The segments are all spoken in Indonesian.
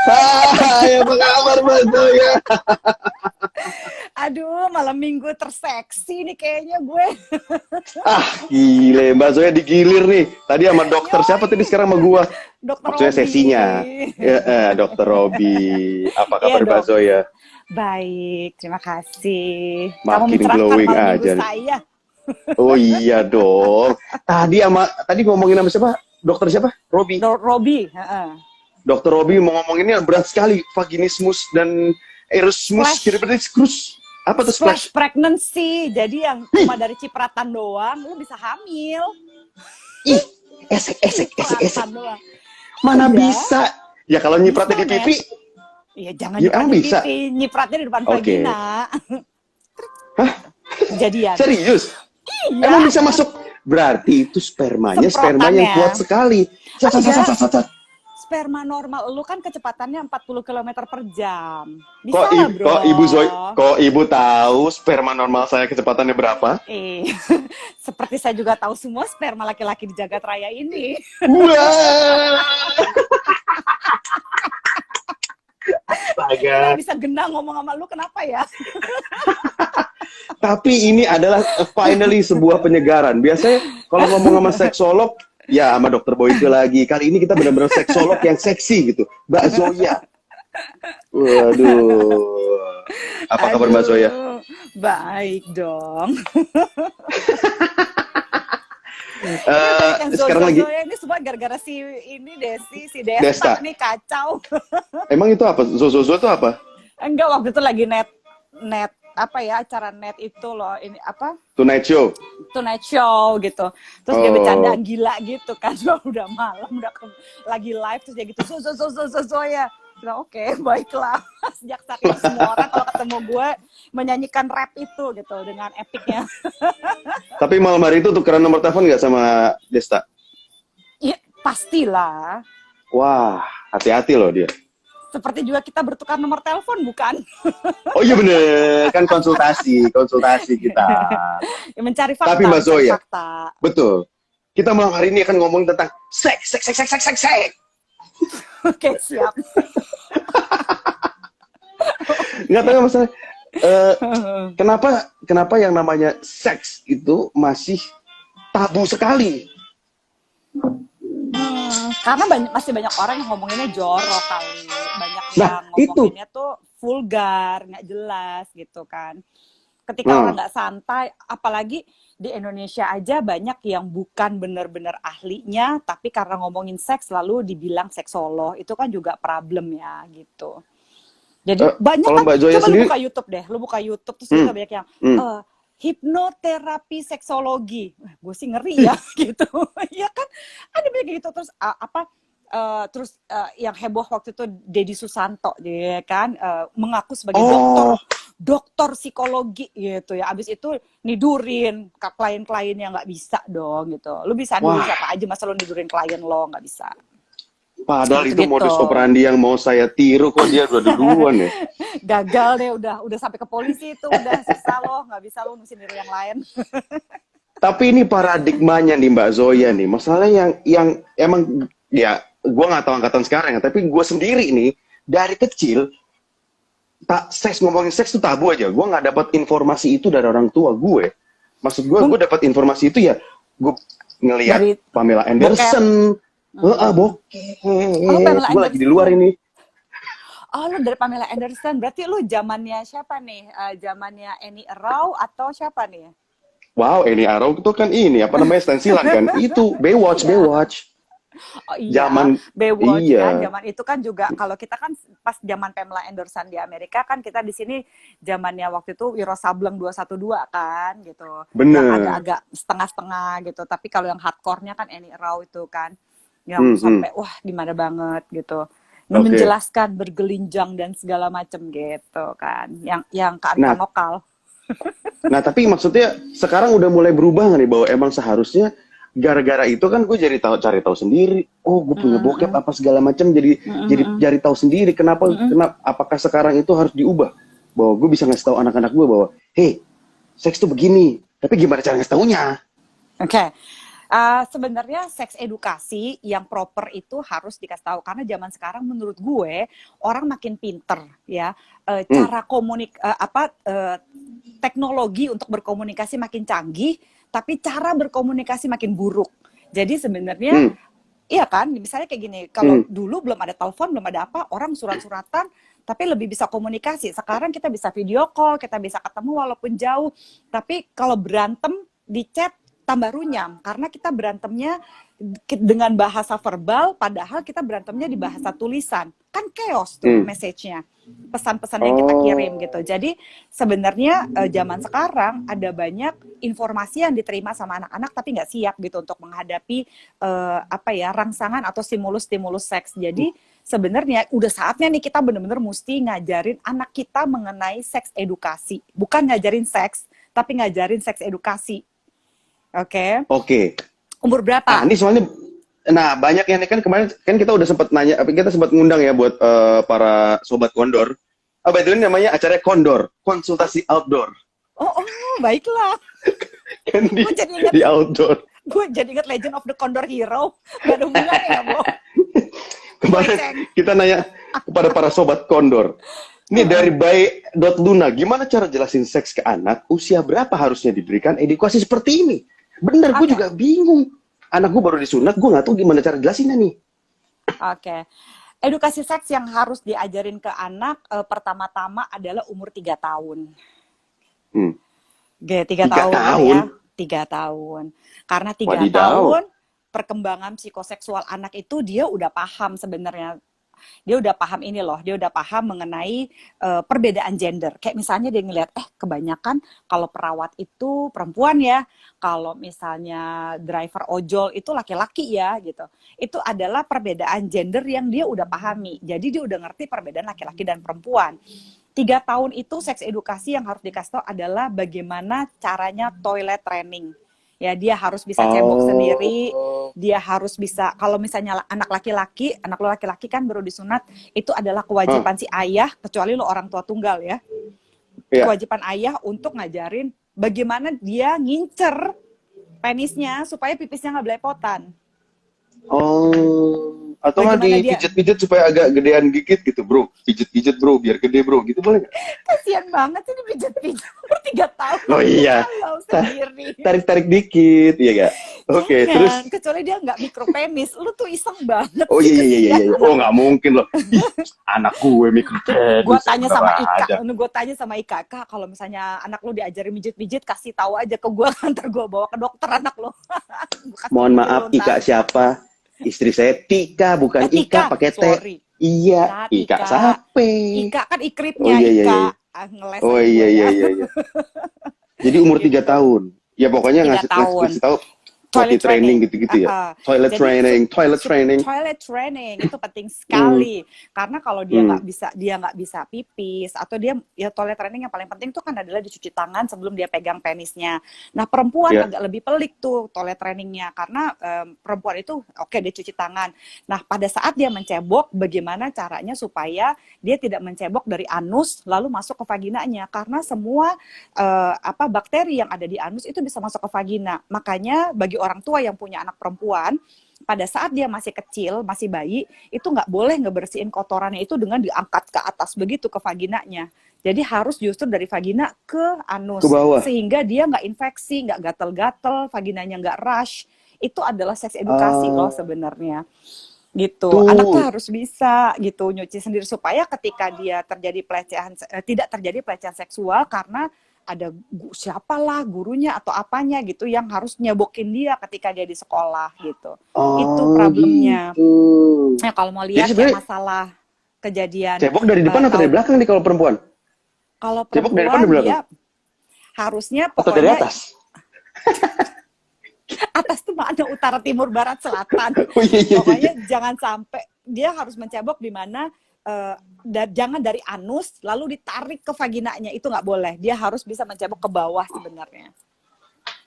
Hai, apa kabar Mbak Zoya? Aduh, malam minggu terseksi nih kayaknya gue. Gile, Mbak Zoya digilir nih. Tadi sama dokter siapa tadi, Yoi, sekarang sama gua. Dokter Maksudnya Robi. sesinya. Ya, Dokter Robi. Apa Iya kabar Mbak dong. Zoya? Baik, terima kasih. Kamu Makin mencerahkan glowing malam minggu aja nih. saya. Oh iya dong. Tadi ngomongin sama siapa? Dokter siapa? Robi. Robi, heeh. Dokter Robi mau ngomonginnya berat sekali. Vaginismus dan erasmus. Splash, Kiripediskus. Apa tuh splash splash? pregnancy. Jadi yang cuma dari cipratan doang, lu bisa hamil. Ih, esek. Cipratan doang. Mana Iya, bisa? Ya kalau nyipratnya di bisa, pipi, men. Iya, jangan ya nyiprat emang di bisa. pipi, nyipratnya di depan Oke. vagina. Hah? Kejadian. Serius? Emang Iya, bisa masuk? Berarti itu sperma yang semprotannya. kuat sekali. Sat, sat, sat, Enggak, sat, sat, sat. sperma normal lu kan kecepatannya 40 kilometer per jam. Kok, Bisa lah, bro. kok ibu tahu sperma normal saya kecepatannya berapa? Seperti saya juga tahu semua sperma laki-laki di jagat raya ini. Wah. Saya Astaga. bisa genah ngomong sama lu, kenapa ya? Tapi ini adalah finally sebuah penyegaran. Biasanya kalau ngomong sama seksolog, ya sama dokter Boyke lagi. Kali ini kita benar-benar seksolog yang seksi gitu. Mbak Zoya. Waduh. Apa kabar Mbak Zoya? Aduh, baik dong. Ini banyak yang Sekarang lagi Zoya ini semua gara-gara si ini si Desta. Desta nih kacau. Emang itu apa? Zozo itu apa? Enggak, waktu itu lagi net apa ya, acara net itu loh, ini apa, Tonight Show. Tonight Show gitu. Terus dia Oh. bercandaan gila gitu kan. Udah malam, lagi live, terus dia gitu so ya. Oke, baiklah. Sejak saat itu semua orang kalau ketemu gue menyanyikan rap itu gitu dengan epicnya. Tapi malam hari itu tukeran nomor telepon nggak sama Desta? Iya, pastilah. Wah, hati-hati loh dia. Seperti juga kita bertukar nomor telepon, bukan? Oh iya bener, kan konsultasi kita. Ya, mencari fakta, Tapi Mbak Zoya, fakta. betul. Kita malam hari ini akan ngomong tentang seks. Oke, siap. Nggak tahu masalah. Kenapa yang namanya seks itu masih tabu sekali? Karena masih banyak orang yang ngomonginnya jorok kali, banyak Nah, yang ngomonginnya tuh vulgar, nggak jelas gitu kan. Ketika orang nggak santai, apalagi di Indonesia aja banyak yang bukan benar-benar ahlinya, tapi karena ngomongin seks lalu dibilang seksolog, itu kan juga problem ya gitu. Jadi banyak kalau kan, Mbak Zoya coba sendiri, lu buka YouTube terus juga banyak yang hipnoterapi seksologi. Gue sih ngeri ya gitu. Ya kan ada banyak gitu. Terus yang heboh waktu itu Deddy Susanto dia kan mengaku sebagai dokter psikologi gitu ya. Abis itu nidurin ke klien-klien yang nggak bisa dong gitu. Lu bisa nidurin siapa aja, masa lu nidurin klien lo nggak bisa. padahal itu Gitu. modus operandi yang mau saya tiru, kok dia udah duluan ya. Gagal deh, udah sampai ke polisi itu, udah susah loh, nggak bisa lo mesti niru yang lain. Tapi ini paradigmanya nih Mbak Zoya nih, masalahnya yang emang ya gue nggak tahu angkatan sekarang ya, tapi gue sendiri nih dari kecil ngomongin seks tuh tabu aja. Gue nggak dapat informasi itu dari orang tua gue. Maksud gue dapat informasi itu ya gue ngelihat Dari Pamela Anderson, bokeh. Gue lagi di luar ini. Oh, lu dari Pamela Anderson. Berarti lu zamannya siapa nih? Zamannya Annie Arrow atau siapa nih? Wow, Annie Arrow itu kan ini apa namanya stensilan kan? Itu Baywatch. Oh iya, Zaman Baywatch iya. kan. Zaman itu kan juga kalau kita kan pas zaman Pamela Anderson di Amerika kan, kita di sini zamannya waktu itu Wiro Sableng 212 kan gitu. Bener. Yang agak-agak setengah-setengah gitu. Tapi kalau yang hardcore-nya kan Annie Arrow itu kan. Yang sampai wah gimana banget gitu. Menjelaskan bergelinjang dan segala macem gitu kan, yang kearifan lokal. Nah tapi maksudnya sekarang udah mulai berubah nggak nih, bahwa emang seharusnya gara-gara itu kan gue jadi cari tahu sendiri, gue punya bokep apa segala macam, jadi cari tahu sendiri kenapa apakah sekarang itu harus diubah, bahwa gue bisa ngasih tahu anak-anak gue bahwa hey, seks tuh begini, tapi gimana cara ngasih taunya? Oke. Sebenarnya seks edukasi yang proper itu harus dikasih tahu karena zaman sekarang menurut gue orang makin pinter ya. Hmm, Cara teknologi untuk berkomunikasi makin canggih, tapi cara berkomunikasi makin buruk. Jadi sebenarnya hmm, iya kan, misalnya kayak gini, kalau hmm. dulu belum ada telepon, belum ada apa, orang surat-suratan, tapi lebih bisa komunikasi. Sekarang kita bisa video call, kita bisa ketemu walaupun jauh. Tapi kalau berantem di chat tambah runyam, karena kita berantemnya dengan bahasa verbal, padahal kita berantemnya di bahasa tulisan. Kan chaos tuh Hmm. message-nya, pesan-pesan yang kita kirim Oh, gitu. Jadi sebenarnya zaman sekarang ada banyak informasi yang diterima sama anak-anak tapi nggak siap gitu untuk menghadapi rangsangan atau stimulus-stimulus seks. Jadi sebenarnya udah saatnya nih kita benar-benar mesti ngajarin anak kita mengenai seks edukasi, bukan ngajarin seks tapi ngajarin seks edukasi. Oke. oke. Umur Nah, berapa? ini soalnya, nah banyak yang kan kemarin kan kita udah sempat nanya, kita sempat ngundang ya buat para sobat kondor. By the way, namanya acaranya Kondor, konsultasi outdoor. Oh, baiklah. Kan Gue jadi inget di outdoor. Legend of the Condor Hero. Gak ada hubungannya ya, Bo? Kemarin Melenceng. kita nanya kepada para sobat kondor. Ini dari Luna, gimana cara jelasin seks ke anak, usia berapa harusnya diberikan edukasi seperti ini? Bener, gue Oke, juga bingung. Anak gue baru disunat, gue nggak tahu gimana cara jelasinnya nih. oke. Edukasi seks yang harus diajarin ke anak pertama-tama adalah umur 3 tahun. Hmm. Oke, 3 Tiga tahun tahun? ya. 3 tahun. Karena 3 Wadidaw. tahun perkembangan psikoseksual anak itu dia udah paham sebenarnya. Dia udah paham ini loh, dia udah paham mengenai perbedaan gender. Kayak misalnya dia ngeliat, kebanyakan kalau perawat itu perempuan ya, kalau misalnya driver ojol itu laki-laki ya gitu. Itu adalah perbedaan gender yang dia udah pahami. Jadi dia udah ngerti perbedaan laki-laki dan perempuan. 3 tahun itu seks edukasi yang harus dikasih tahu adalah bagaimana caranya toilet training. Ya, dia harus bisa cebok sendiri, Oh. dia harus bisa, kalau misalnya anak lo laki-laki kan baru disunat, itu adalah Hah, kewajiban si ayah, kecuali lo orang tua tunggal ya. iya. Kewajiban ayah untuk ngajarin bagaimana dia ngincer penisnya supaya pipisnya nggak belepotan. Oh. Atau nggak Bagaimana dia, dipijit-pijit supaya agak gedean dikit gitu, bro. Pijit-pijit, bro, biar gede, bro. Gitu boleh nggak? kasihan banget sih dipijat-pijat umur 3 tahun Oh masih iya. galau sendiri. Tarik-tarik dikit, iya gak? Oke, Jangan, terus. kecuali dia nggak mikropenis. Lu tuh iseng banget Oh sih, iya, iya, iya, iya, kesian iya. anak. Oh nggak mungkin loh. Ih, anak gue Gue mikropenis, tanya bener sama Ika, aja. Kak, kalau misalnya anak lu diajarin mijit-mijit, kasih tahu aja ke gue, ntar gue bawa ke dokter anak lo. Gue kasih Mohon pikir maaf, lu Ika ntar. siapa? Istri saya Tika, bukan Ika, Tika, pakai T. sorry. Iya, Ya, Ika Tika. sape. Ika kan Oh ikripnya, iya, iya, iya. Ika. Iya. Ngeles Oh sama iya, gue iya, ya. iya, iya. Jadi umur 3 Gitu. tahun. Ya pokoknya 3 ngasih, ngasih, tahun. ngasih tahu potty Toilet training training. gitu-gitu ya. Toilet Jadi training, toilet training. toilet training itu penting Hmm, sekali karena kalau hmm, dia nggak bisa pipis atau dia ya toilet training yang paling penting tuh kan adalah dicuci tangan sebelum dia pegang penisnya. Nah perempuan ya. agak lebih pelik tuh toilet trainingnya karena perempuan itu oke dia cuci tangan. Nah pada saat dia mencebok bagaimana caranya supaya dia tidak mencebok dari anus lalu masuk ke vaginanya karena semua bakteri yang ada di anus itu bisa masuk ke vagina. Makanya bagi orang tua yang punya anak perempuan, pada saat dia masih kecil, masih bayi, itu nggak boleh ngebersihin kotorannya itu dengan diangkat ke atas begitu ke vaginanya. Jadi harus justru dari vagina ke Ke anus, bawah. sehingga dia nggak infeksi, nggak gatel-gatel, vaginanya nggak rush. Itu adalah seks edukasi loh Ah, sebenarnya. Gitu. Anak tuh tuh. harus bisa gitu nyuci sendiri supaya ketika dia tidak terjadi pelecehan seksual karena ada siapalah gurunya atau apanya gitu yang harus nyebokin dia ketika dia di sekolah gitu. Itu Oh problemnya. gitu. Nah, kalau mau Jadi lihat kayak sebenarnya masalah kejadian cebok dari depan atau dari tahun belakang nih kalau perempuan? kalau Cebok dari depan atau perempuan dari belakang? dia harusnya Atau dari pokoknya atas? atas tuh mana utara timur barat selatan. Oh iya, iya, iya, iya. Pokoknya jangan sampai dia harus mencebok di mana jangan dari anus lalu ditarik ke vaginanya itu nggak boleh. Dia harus bisa mencebok ke bawah sebenarnya.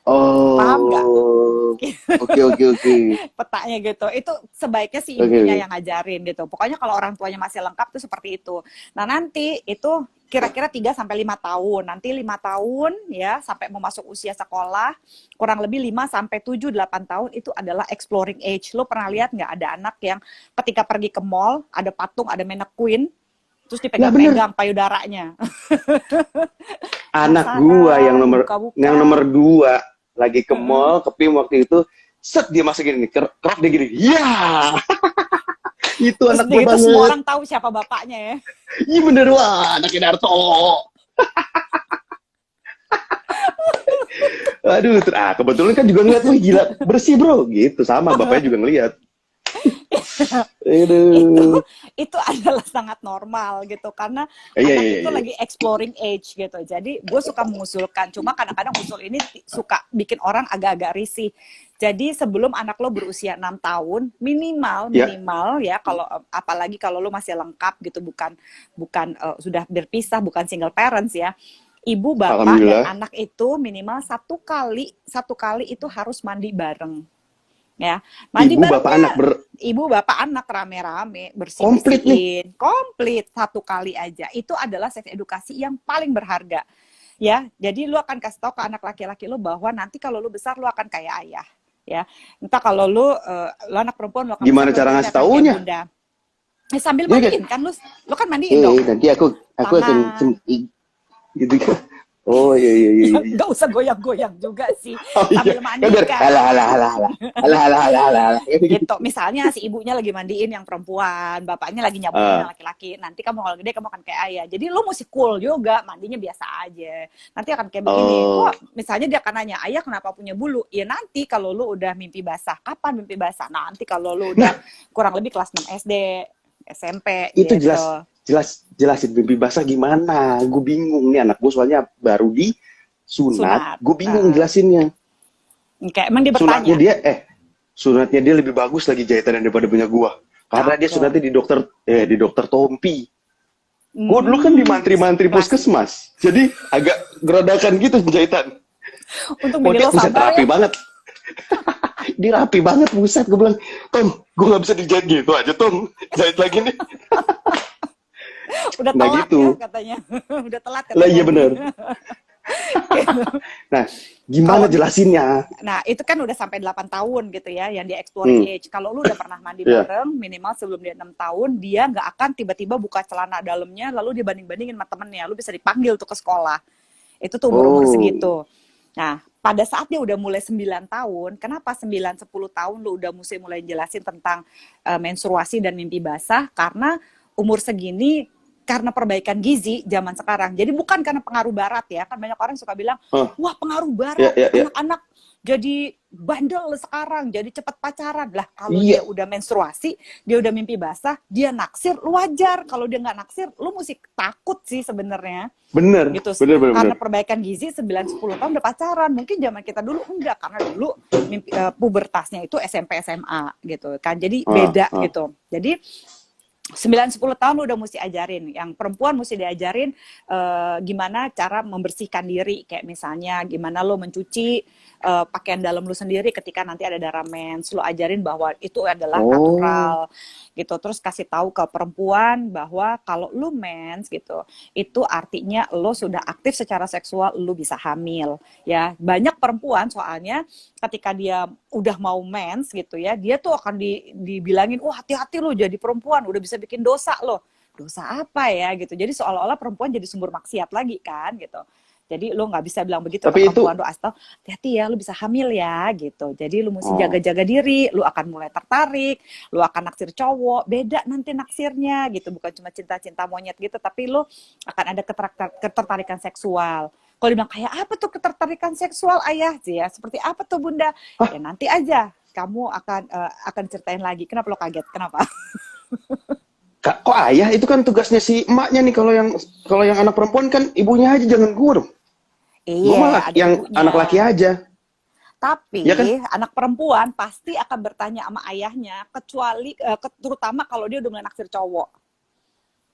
Paham nggak? Oh, oke, oke, oke. Petanya gitu. Itu sebaiknya sih Oke, ibunya oke. yang ngajarin gitu. Pokoknya kalau orang tuanya masih lengkap tuh seperti itu. Nah nanti itu kira-kira 3 sampai 5 tahun. Nanti 5 tahun ya sampai mau masuk usia sekolah, kurang lebih 5 sampai 7 8 tahun itu adalah exploring age. Lo pernah lihat nggak ada anak yang ketika pergi ke mall, ada patung, ada mannequin, terus Nah bener, dipegang-pegang payudaranya. anak gua Buka-buka. yang nomor 2 lagi ke Mm-mm. mall, ke PIM waktu itu, set dia masukin gini, kerok dia gini, ya, itu Terus anak udah gua gitu semua banget. orang tahu siapa bapaknya ya. Iya bener, wah, anaknya Naruto. Aduh, kebetulan kan juga ngeliat, wih gila, bersih bro, gitu, sama, bapaknya juga ngeliat. itu Aduh, itu adalah sangat normal gitu karena iya, anak iya, itu iya. lagi exploring age gitu. Jadi gue suka mengusulkan, cuma kadang-kadang usul ini suka bikin orang agak-agak risih. Jadi sebelum anak lo berusia 6 tahun minimal Ya, minimal ya, kalau apalagi kalau lo masih lengkap gitu, bukan bukan sudah berpisah, bukan single parents ya, ibu bapak dan alhamdulillah. anak itu minimal satu kali itu harus mandi bareng ya. Mandi Ibu, bapak, anak barengnya ibu bapak anak rame-rame komplit nih. bersih-bersihin komplit satu kali aja. Itu adalah seks edukasi yang paling berharga ya. Jadi lu akan kasih tahu ke anak laki-laki lu bahwa nanti kalau lu besar lu akan kayak ayah ya. Entah kalau lu anak perempuan lu akan besar Gimana lu cara nanti ngasih akan kayak taunya? bunda. Sambil Jadi kayak, mandiin kan lu kan mandiin dong nanti aku akan tangan. gitu kan. Oh iya iya iya iya. Nggak usah goyang-goyang juga sih Oh iya. sambil Kan biar alah mandikan. alah alah alah alah alah alah alah alah. Gitu. Misalnya si ibunya lagi mandiin yang perempuan, bapaknya lagi nyabunin yang Ah, laki-laki. Nanti kamu kalau gede kamu akan kayak ayah. Jadi lu mesti cool juga, mandinya biasa aja. Nanti akan kayak begini. oh, Kok misalnya dia akan nanya, "Ayah kenapa punya bulu?" Ya nanti kalau lu udah mimpi basah. Kapan mimpi basah? Nanti kalau lu udah nah kurang lebih kelas 6 SD, SMP itu gitu. jelasin mimpi basah gimana? Gue bingung nih, anak gue soalnya baru di sunat, Sunat. gue bingung jelasinnya. Kayak emang dia Sunatnya bertanya. dia sunatnya dia lebih bagus lagi jahitan daripada punya gua. Karena dia Cakep. sunatnya di dokter Tompi. Gue dulu kan di Hmm, mantri-mantri klasik. puskesmas. Jadi agak geradakan gitu penjahitan. Untuk Oh bini dia lo buset sabar rapi ya. banget. Dia rapi banget buset. Gue bilang, Tom, gue gak bisa dijahit gitu aja Tom. Jahit lagi nih. Udah Nah telat ya gitu. katanya. Udah telat Lah katanya iya Tommy. bener. Nah gimana Kalau jelasinnya? nah itu kan udah sampai 8 tahun gitu ya yang dia exploring Hmm, age. Kalau lu udah pernah mandi ya. bareng minimal sebelum dia 6 tahun, dia nggak akan tiba-tiba buka celana dalamnya lalu dia banding-bandingin sama temennya. Lu bisa dipanggil tuh ke sekolah. Itu tuh umur-umur Oh, segitu. Nah, pada saat dia udah mulai 9 tahun, kenapa 9-10 tahun lu udah mesti mulai jelasin tentang menstruasi dan mimpi basah? Karena umur segini, karena perbaikan gizi zaman sekarang. Jadi bukan karena pengaruh barat ya. Kan banyak orang suka bilang, oh, wah pengaruh ya barat, ya ya. anak-anak jadi bandel sekarang, jadi cepat pacaran. Lah kalau Iya dia udah menstruasi, dia udah mimpi basah, dia naksir, lu wajar. Kalau dia nggak naksir, lu mesti takut sih sebenarnya bener gitu. bener bener Karena bener. perbaikan gizi 9-10 tahun udah pacaran. Mungkin zaman kita dulu enggak, karena dulu pubertasnya itu SMP SMA gitu kan. Jadi Ah, beda ah. gitu. Jadi 9-10 tahun lu udah mesti ajarin. Yang perempuan mesti diajarin gimana cara membersihkan diri. Kayak misalnya gimana lu mencuci pakaian dalam lu sendiri ketika nanti ada darah mens. Lu ajarin bahwa itu adalah Oh, natural gitu. Terus kasih tahu ke perempuan bahwa kalau lu mens gitu, itu artinya lu sudah aktif secara seksual, lu bisa hamil ya. Banyak perempuan soalnya ketika dia udah mau mens gitu ya, dia tuh akan dibilangin, wah hati-hati lo jadi perempuan, udah bisa bikin dosa lo. Dosa apa ya gitu. Jadi seolah-olah perempuan jadi sumber maksiat lagi kan gitu. Jadi lo nggak bisa bilang begitu ke tapi itu perempuan lo, asal hati-hati ya, lo bisa hamil ya gitu. Jadi lo mesti oh, jaga-jaga diri, lo akan mulai tertarik, lo akan naksir cowok, beda nanti naksirnya gitu, bukan cuma cinta-cinta monyet gitu, tapi lo akan ada ketertarikan seksual. Kalau dibilang kayak apa tuh ketertarikan seksual ayah sih ya, seperti apa tuh bunda? hah, Ya nanti aja kamu akan ceritain lagi. Kenapa lo kaget? Kenapa? kok ayah itu kan tugasnya si emaknya nih, kalau yang anak perempuan kan ibunya aja, jangan gue dong. Gue Iya, malah ada yang ibunya. anak laki aja, ya kan? Tapi anak perempuan pasti akan bertanya sama ayahnya, kecuali terutama kalau dia udah mulai naksir cowok.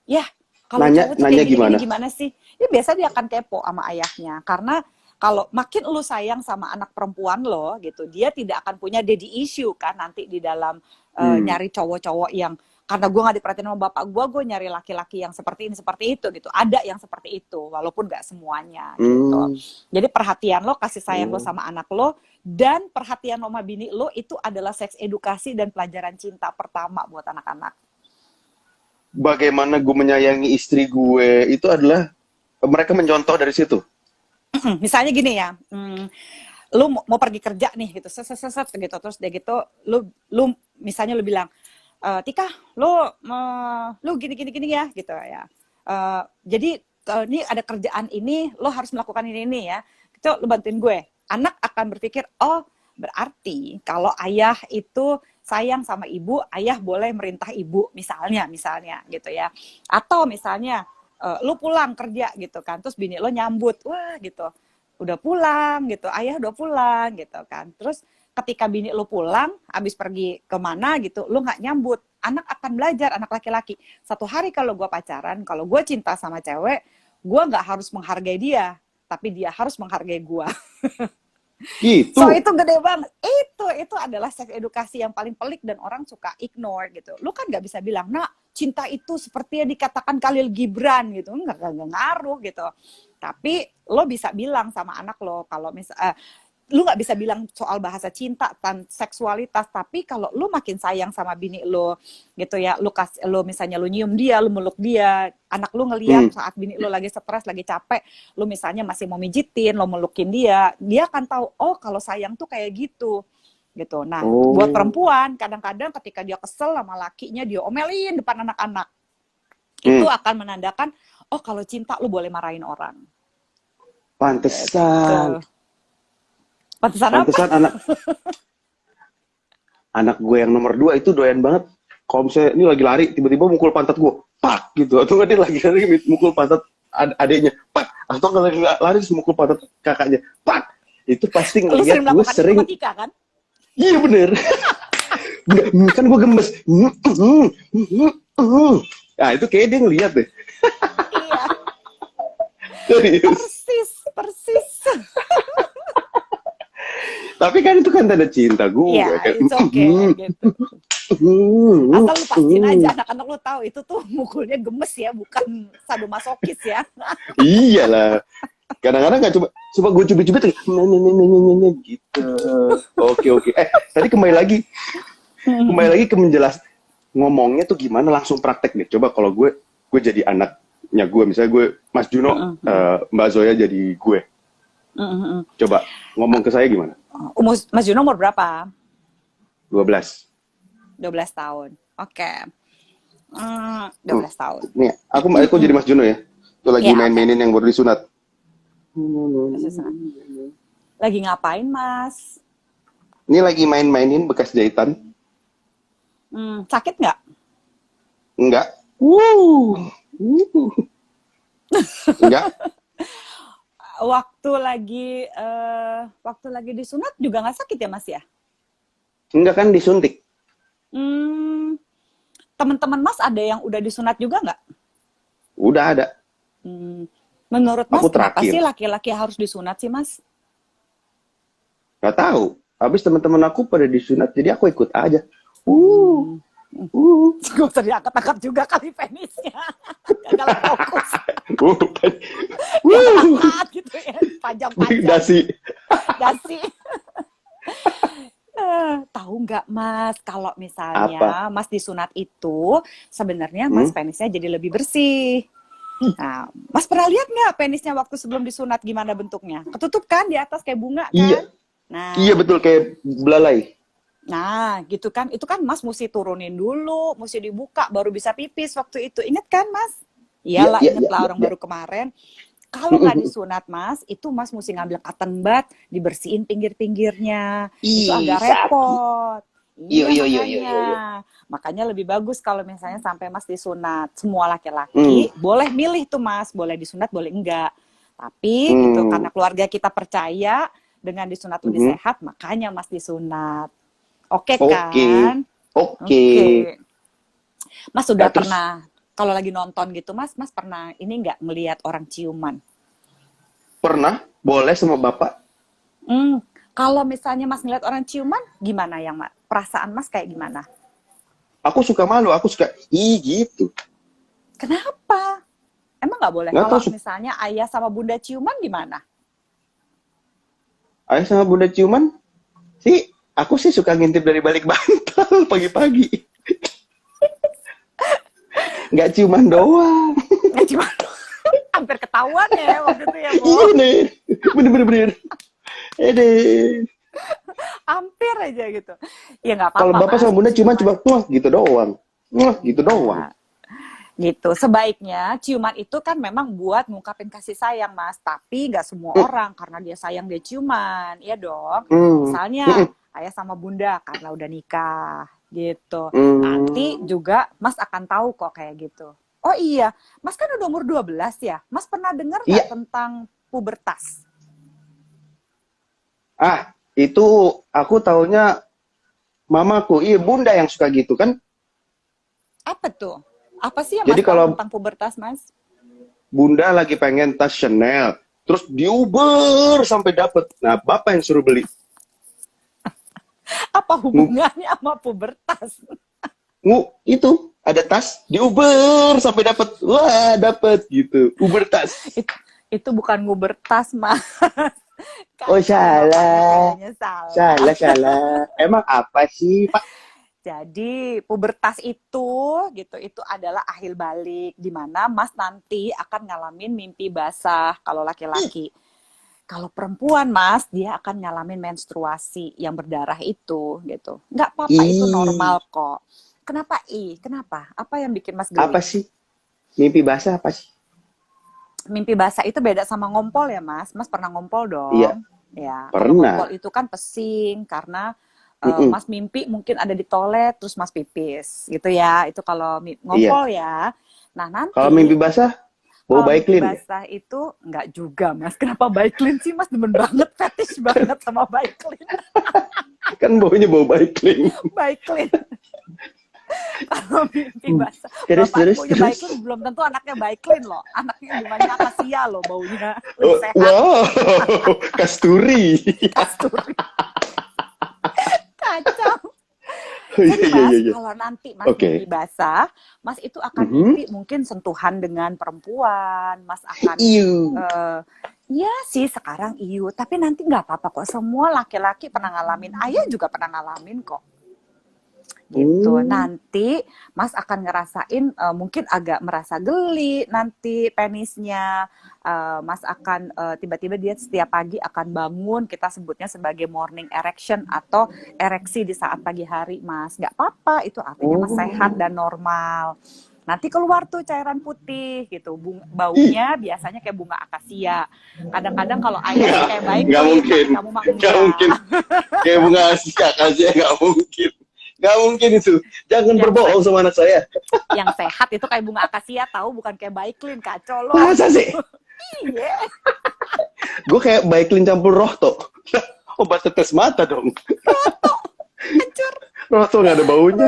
Ya, kalau Nanya cowok tuh nanya kayak gini-gini gimana? gimana sih? Ya biasa dia akan kepo sama ayahnya. Karena kalau makin lu sayang sama anak perempuan lo gitu, dia tidak akan punya daddy issue kan nanti di dalam Hmm. nyari cowok-cowok yang karena gue nggak diperhatiin sama bapak gue nyari laki-laki yang seperti ini seperti itu gitu. Ada yang seperti itu, walaupun nggak semuanya gitu. Jadi perhatian lo, kasih sayang lo sama anak lo, dan perhatian lo sama bini lo itu adalah seks edukasi dan pelajaran cinta pertama buat anak-anak. Bagaimana gue menyayangi istri gue itu adalah mereka mencontoh dari situ. Misalnya gini ya, lu mau pergi kerja nih gitu, set gitu, terus dia gitu, lu misalnya lu bilang, Tika, lu gini ya, gitu ya. Jadi ini ada kerjaan ini, lo harus melakukan ini ya. Itu lu bantuin gue. Anak akan berpikir, oh berarti kalau ayah itu sayang sama ibu, ayah boleh merintah ibu, misalnya gitu ya. Atau misalnya lu pulang kerja gitu kan, terus bini lo nyambut, wah gitu, udah pulang gitu, ayah udah pulang gitu kan. Terus ketika bini lo pulang, habis pergi kemana gitu, lo nggak nyambut, anak akan belajar, anak laki-laki. Satu hari kalau gue pacaran, kalau gue cinta sama cewek, gue nggak harus menghargai dia, tapi dia harus menghargai gue. Gitu. So itu gede banget. Itu adalah seks edukasi yang paling pelik dan orang suka ignore gitu. Lu kan nggak bisa bilang, nah cinta itu seperti yang dikatakan Khalil Gibran gitu, nggak ngaruh gitu. Tapi lo bisa bilang sama anak lo, kalau lu nggak bisa bilang soal bahasa cinta dan seksualitas, tapi kalau lu makin sayang sama bini lo gitu ya, lu misalnya lu nyium dia, lu meluk dia, anak lu ngeliat saat bini lu lagi stres, lagi capek, lu misalnya masih mau mijitin, lo melukin dia akan tahu, oh kalau sayang tuh kayak gitu. Nah, buat perempuan kadang-kadang ketika dia kesel sama lakinya, dia omelin depan anak-anak, itu akan menandakan, oh kalau cinta lu boleh marahin orang. Pantesan. Gitu. Pantesan anak gue yang nomor 2 itu doyan banget. Kalau misalnya ini lagi lari, tiba-tiba mukul pantat gue, pak gitu. Atau nggak dia lagi lari mukul pantat adiknya, pak. Atau kalau lagi lari mukul pantat kakaknya, pak. Itu pasti ngeliat gue sering. Tika, kan? Iya bener. Kan gue gemes. Nah itu kayak dia ngeliat deh. Iya. Persis. Tapi kan itu kan tanda cinta gue. Iya, kan. it's okay gitu. Asal lu pastiin aja anak-anak lu tahu itu tuh mukulnya gemes ya, bukan sadomasokis ya. Iyalah. Kadang-kadang nggak coba gue cubit-cubit gitu. Oke. Tadi kembali lagi ke ngomongnya tuh gimana, langsung praktek nih. Coba kalau gue jadi anaknya gue, misalnya gue Mas Juno, Mbak Zoya jadi gue. Coba ngomong ke saya gimana? Mas Juno umur berapa? 12 tahun. Oke. 12 tahun. Nih, aku jadi Mas Juno ya. Tuh lagi main-mainin yang baru disunat. Lagi ngapain, Mas? Ini lagi main-mainin bekas jahitan. Sakit nggak? Enggak. Enggak. Waktu lagi disunat juga nggak sakit ya, Mas ya? Enggak kan disuntik. Teman-teman Mas ada yang udah disunat juga nggak? Udah ada. Menurut Mas, Aku kenapa terakhir. sih laki-laki harus disunat sih, Mas? Gak tahu. Habis teman-teman aku pada disunat, jadi aku ikut aja. Gak usah diangkat-angkat juga kali penisnya. Gagal fokus. Angkat gitu ya, panjang-panjang. Dasi. Tahu nggak Mas, kalau misalnya Mas disunat itu sebenarnya Mas penisnya jadi lebih bersih. Nah, Mas pernah lihat nggak penisnya waktu sebelum disunat gimana bentuknya? Ketutup kan di atas kayak bunga kan? Iya. Nah, Iya betul, kayak belalai. Nah, gitu kan. Itu kan Mas mesti turunin dulu, mesti dibuka baru bisa pipis waktu itu. Ingat kan, Mas? Iyalah, inget lah orang baru kemarin. Kalau nggak disunat, Mas, itu Mas mesti ngambil cotton bud, dibersihin pinggir-pinggirnya. Itu agak repot. Iya. Makanya lebih bagus kalau misalnya sampai Mas disunat. Semua laki-laki boleh milih tuh, Mas. Boleh disunat, boleh enggak. Tapi gitu, karena keluarga kita percaya dengan disunat lebih sehat, makanya Mas disunat. Oke kan? Oke. Mas sudah pernah, kalau lagi nonton gitu, Mas pernah ini nggak ngelihat orang ciuman? Pernah? Boleh sama Bapak? Kalau misalnya Mas ngelihat orang ciuman, gimana yang perasaan Mas kayak gimana? Aku suka malu, aku suka gitu. Kenapa? Emang nggak boleh? Nggak Kalau tahu, misalnya ayah sama bunda ciuman gimana? ayah sama bunda ciuman sih, aku sih suka ngintip dari balik bantal pagi-pagi. Nggak ciuman doang. Nggak cuma hampir ketahuan ya waktu itu ya, Bo. Iya nih, bener-bener. Ini Hampir aja gitu. Ya nggak kalau apa-apa, bapak Mas. sama bunda ciuman Ciuman. cuma wah gitu doang. Wah gitu doang. Nah, gitu. Sebaiknya ciuman itu kan memang buat ngungkapin kasih sayang, Mas. Tapi nggak semua Hmm, orang karena dia sayang dia ciuman. Iya dong. hmm, Misalnya ayah sama bunda karena udah nikah gitu. Nanti hmm. juga Mas akan tahu kok kayak gitu. Oh iya, Mas kan udah umur 12 ya. Mas pernah dengar nggak Iya, tentang pubertas? itu aku taunya mamaku, iya bunda yang suka gitu kan. Apa tuh? Apa sih yang Jadi Mas tahu kalau tentang pubertas, Mas? bunda lagi pengen tas Chanel, terus diuber sampai dapet. Nah, bapak yang suruh beli. Apa Ngu, hubungannya sama pubertas? itu ada tas, diuber sampai dapet. Wah, dapet gitu. Uber tas. It- itu bukan ngubertas, Mas. Oh, Kacau, bapaknya salah. kayaknya salah. Salah. Emang apa sih, Pak? Jadi pubertas itu gitu, itu adalah akhir balik di mana Mas nanti akan ngalamin mimpi basah kalau laki-laki. Kalau perempuan, Mas, dia akan ngalamin menstruasi yang berdarah itu gitu. Nggak apa-apa, itu Ih, normal kok. Kenapa Kenapa? Apa yang bikin Mas apa geli? sih? Mimpi basah apa sih? Mimpi basah itu beda sama ngompol ya, Mas. Mas pernah ngompol Iya, dong? Ya, kalau ngompol pernah. itu kan pesing karena Mm-mm. Mas mimpi mungkin ada di toilet terus Mas pipis gitu ya. Itu kalau Iya. ngompol ya. Nah, Kalau mimpi nanti basah, bau kalau mimpi Baiklin. basah itu enggak juga, Mas. Kenapa Baiklin sih, Mas? Demen banget, fetish banget sama Baiklin. Kan baunya bau Baiklin. Baiklin. Kalau mimpi basah, Terus, bapak terus, punya terus. Baiklin belum tentu anaknya Baiklin loh. Anaknya bunganya akasia loh baunya. Lebih Oh, sehat. wow, kasturi. Kasturi. Kacau. Oh, iya, Jadi iya, Mas, iya, iya. kalau nanti Mas mimpi Oke. basah, Mas itu akan Mhm. mimpi mungkin sentuhan dengan perempuan, Mas akan Iu. eh iya sih sekarang iu, tapi nanti nggak apa-apa kok. Semua laki-laki pernah ngalamin, ayah juga pernah ngalamin kok. Gitu. Hmm. Nanti Mas akan ngerasain mungkin agak merasa geli nanti penisnya. Mas akan tiba-tiba dia setiap pagi akan bangun, kita sebutnya sebagai morning erection atau ereksi di saat pagi hari, Mas. Nggak apa-apa, itu artinya Mas sehat Oh. dan normal. Nanti keluar tuh cairan putih gitu. Ih, Baunya biasanya kayak bunga akasia. Kadang-kadang kalau ayah sih kayak nggak Baiklin, mungkin. tapi kamu mah Nggak mungkin. enggak. Kayak bunga kasih nggak mungkin. Nggak mungkin itu. Jangan Yang berbohong sama anak saya. yang sehat itu kayak bunga akasia tahu, bukan kayak Baiklin, kacau loh. Masa sih? Iya. Gue kayak Baiklin campur Rohto. Obat tetes mata dong. Hancur. Rohto nggak ada baunya.